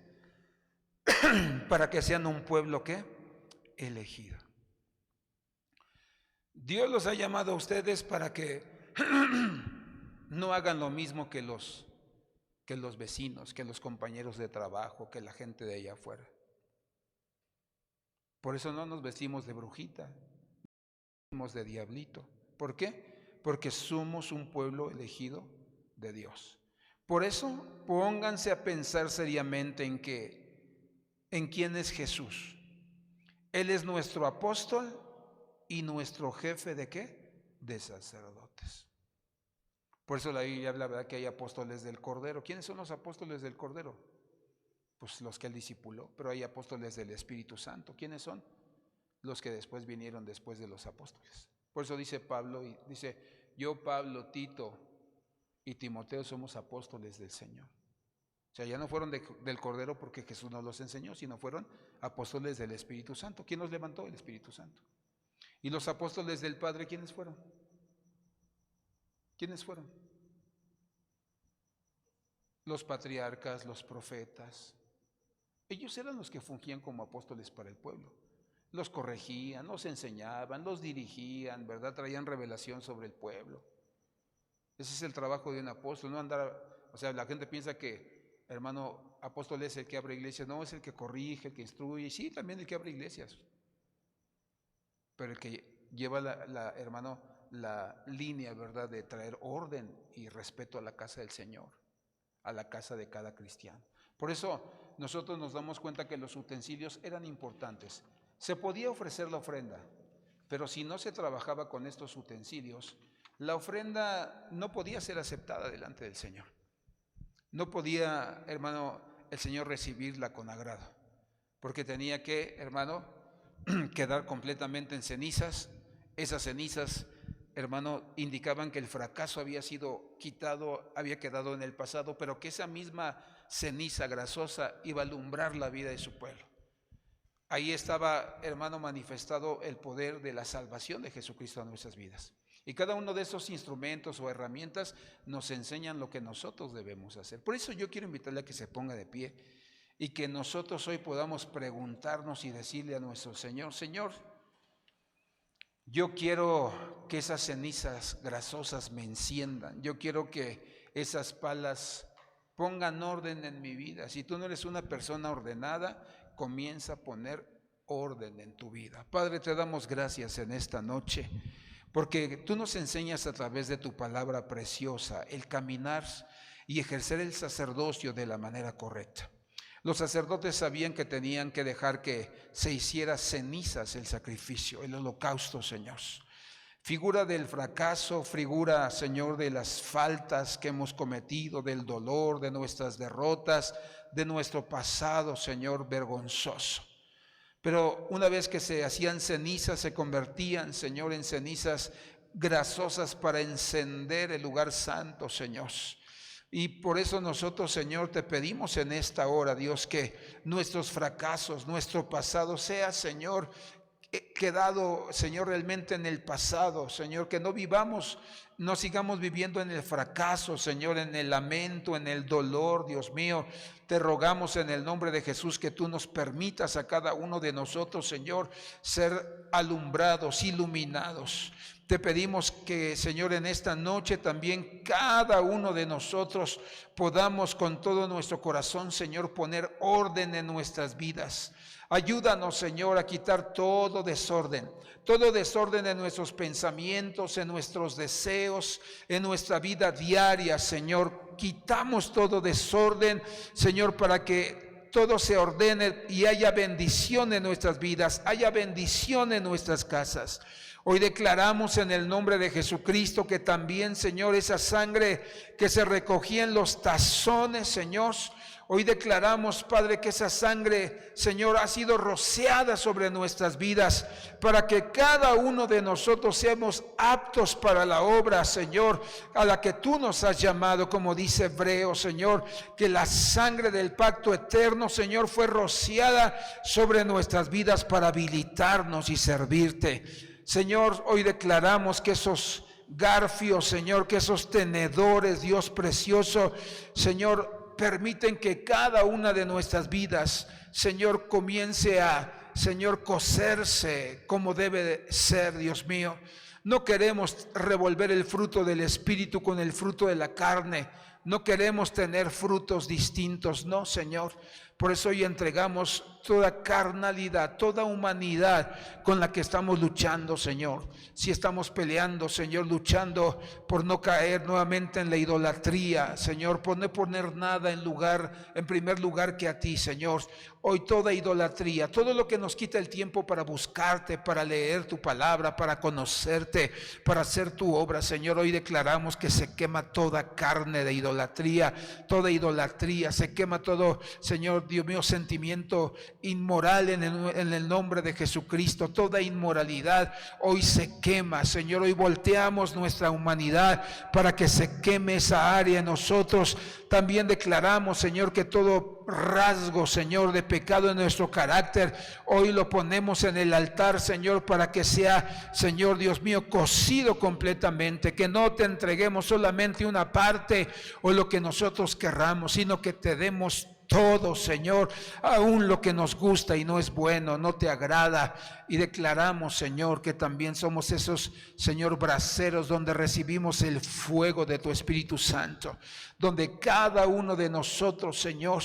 para que sean un pueblo ¿qué? Elegido. Dios los ha llamado a ustedes para que no hagan lo mismo que los vecinos, que los compañeros de trabajo, que la gente de allá afuera. Por eso no nos vestimos de brujita, nos vestimos de diablito. ¿Por qué? Porque somos un pueblo elegido de Dios. Por eso pónganse a pensar seriamente en quién es Jesús. Él es nuestro apóstol y nuestro jefe ¿de qué? De sacerdotes. Por eso la Biblia habla, ¿verdad?, que hay apóstoles del Cordero. ¿Quiénes son los apóstoles del Cordero? Pues los que él discipuló, pero hay apóstoles del Espíritu Santo. ¿Quiénes son? Los que después vinieron después de los apóstoles. Por eso dice Pablo, y dice, yo, Pablo, Tito y Timoteo somos apóstoles del Señor. O sea, ya no fueron del Cordero porque Jesús nos los enseñó, sino fueron apóstoles del Espíritu Santo. ¿Quién los levantó? El Espíritu Santo. ¿Y los apóstoles del Padre quiénes fueron? ¿Quiénes fueron? Los patriarcas, los profetas. Ellos eran los que fungían como apóstoles para el pueblo. Los corregían, los enseñaban, los dirigían, ¿verdad? Traían revelación sobre el pueblo. Ese es el trabajo de un apóstol, no andar, o sea, la gente piensa que, hermano, apóstol es el que abre iglesias. No, es el que corrige, el que instruye, sí, también el que abre iglesias. Pero el que lleva hermano, la línea, ¿verdad?, de traer orden y respeto a la casa del Señor, a la casa de cada cristiano. Por eso nosotros nos damos cuenta que los utensilios eran importantes. Se podía ofrecer la ofrenda, pero si no se trabajaba con estos utensilios, la ofrenda no podía ser aceptada delante del Señor. No podía, hermano, el Señor recibirla con agrado, porque tenía que, hermano, quedar completamente en cenizas. Esas cenizas, hermano, indicaban que el fracaso había sido quitado, había quedado en el pasado, pero que esa misma ceniza grasosa iba a alumbrar la vida de su pueblo. Ahí estaba, hermano, manifestado el poder de la salvación de Jesucristo a nuestras vidas. Y cada uno de esos instrumentos o herramientas nos enseñan lo que nosotros debemos hacer. Por eso yo quiero invitarle a que se ponga de pie y que nosotros hoy podamos preguntarnos y decirle a nuestro Señor, Señor, yo quiero que esas cenizas grasosas me enciendan. Yo quiero que esas palas pongan orden en mi vida. Si tú no eres una persona ordenada, comienza a poner orden en tu vida. Padre, te damos gracias en esta noche, porque tú nos enseñas a través de tu palabra preciosa el caminar y ejercer el sacerdocio de la manera correcta. Los sacerdotes sabían que tenían que dejar que se hiciera cenizas el sacrificio, el holocausto, Señor. Figura del fracaso, figura, Señor, de las faltas que hemos cometido, del dolor, de nuestras derrotas, de nuestro pasado, Señor, vergonzoso. Pero una vez que se hacían cenizas, se convertían, Señor, en cenizas grasosas para encender el lugar santo, Señor. Y por eso nosotros, Señor, te pedimos en esta hora, Dios, que nuestros fracasos, nuestro pasado sea, Señor, quedado, Señor, realmente en el pasado, Señor, que no vivamos, no sigamos viviendo en el fracaso, Señor, en el lamento, en el dolor, Dios mío. Te rogamos en el nombre de Jesús que tú nos permitas a cada uno de nosotros, Señor, ser alumbrados, iluminados, Te pedimos que, Señor, en esta noche también cada uno de nosotros podamos con todo nuestro corazón, Señor, poner orden en nuestras vidas. Ayúdanos, Señor, a quitar todo desorden en nuestros pensamientos, en nuestros deseos, en nuestra vida diaria, Señor. Quitamos todo desorden, Señor, para que todo se ordene y haya bendición en nuestras vidas, haya bendición en nuestras casas. Hoy declaramos en el nombre de Jesucristo que también, Señor, esa sangre que se recogía en los tazones, Señor, hoy declaramos, Padre, que esa sangre, Señor, ha sido rociada sobre nuestras vidas para que cada uno de nosotros seamos aptos para la obra, Señor, a la que tú nos has llamado, como dice Hebreos, Señor, que la sangre del pacto eterno, Señor, fue rociada sobre nuestras vidas para habilitarnos y servirte. Señor, hoy declaramos que esos garfios, Señor, que esos tenedores, Dios precioso, Señor, permiten que cada una de nuestras vidas, Señor, comience a, Señor, cocerse como debe de ser, Dios mío. No queremos revolver el fruto del Espíritu con el fruto de la carne. No queremos tener frutos distintos, no, Señor. Por eso hoy entregamos toda carnalidad, toda humanidad con la que estamos luchando, Señor. Si estamos peleando, Señor, luchando por no caer nuevamente en la idolatría, Señor, por no poner nada en primer lugar que a ti, Señor. Hoy toda idolatría, todo lo que nos quita el tiempo para buscarte, para leer tu palabra, para conocerte, para hacer tu obra, Señor. Hoy declaramos que se quema toda carne de idolatría, se quema todo, Señor, Dios mío, sentimiento inmoral en el nombre de Jesucristo. Toda inmoralidad hoy se quema, Señor. Hoy volteamos nuestra humanidad para que se queme esa área en nosotros. También declaramos, Señor, que todo rasgo, Señor, de pecado en nuestro carácter, hoy lo ponemos en el altar, Señor, para que sea, Señor Dios mío, cocido completamente, que no te entreguemos solamente una parte o lo que nosotros querramos, sino que te demos todo, Señor, aún lo que nos gusta y no es bueno, no te agrada. Y declaramos, Señor, que también somos esos, Señor, braseros donde recibimos el fuego de tu Espíritu Santo, donde cada uno de nosotros, Señor,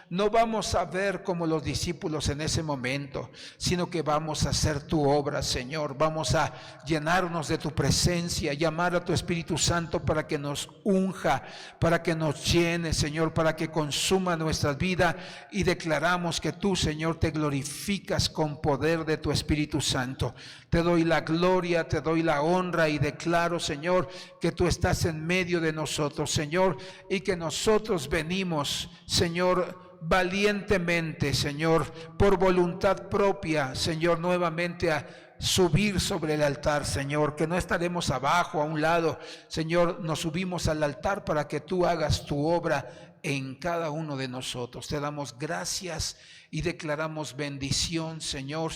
no vamos a ver como los discípulos en ese momento, sino que vamos a hacer tu obra, Señor. Vamos a llenarnos de tu presencia, llamar a tu Espíritu Santo para que nos unja, para que nos llene, Señor, para que consuma nuestra vida. Y declaramos que tú, Señor, te glorificas con poder de tu Espíritu Santo. Te doy la gloria, te doy la honra y declaro, Señor, que tú estás en medio de nosotros, Señor, y que nosotros venimos, Señor, valientemente, Señor, por voluntad propia, Señor, nuevamente a subir sobre el altar, Señor, que no estaremos abajo, a un lado, Señor, nos subimos al altar para que tú hagas tu obra en cada uno de nosotros. Te damos gracias y declaramos bendición, Señor,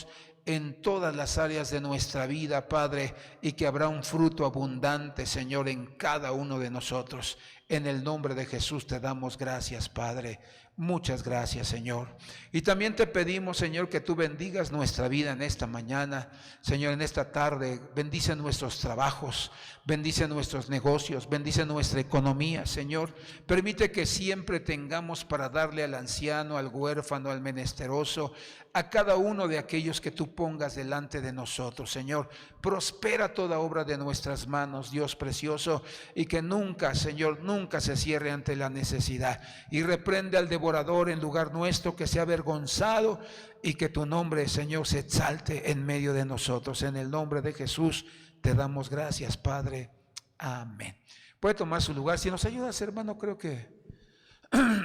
en todas las áreas de nuestra vida, Padre, y que habrá un fruto abundante, Señor, en cada uno de nosotros. En el nombre de Jesús te damos gracias, Padre. Muchas gracias, Señor. Y también te pedimos, Señor, que tú bendigas nuestra vida en esta mañana, Señor, en esta tarde. Bendice nuestros trabajos, bendice nuestros negocios, bendice nuestra economía, Señor. Permite que siempre tengamos para darle al anciano, al huérfano, al menesteroso, a cada uno de aquellos que tú pongas delante de nosotros, Señor. Prospera toda obra de nuestras manos, Dios precioso, y que nunca, Señor, nunca se cierre ante la necesidad. Y reprende al devorador en lugar nuestro, que sea avergonzado, y que tu nombre, Señor, se exalte en medio de nosotros. En el nombre de Jesús te damos gracias, Padre. Amén. Puede tomar su lugar. Si nos ayudas, hermano, creo que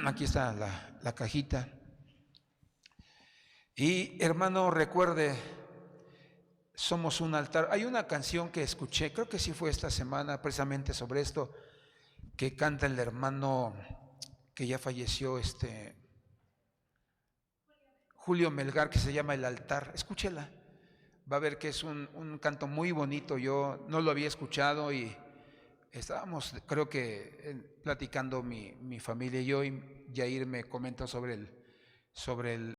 aquí está la cajita. Y hermano, recuerde, somos un altar. Hay una canción que escuché, creo que sí fue esta semana, precisamente sobre esto, que canta el hermano que ya falleció, Julio Melgar, que se llama El Altar. Escúchela, va a ver que es un canto muy bonito. Yo no lo había escuchado y estábamos, creo que platicando mi familia y yo, y Yair me comentó sobre el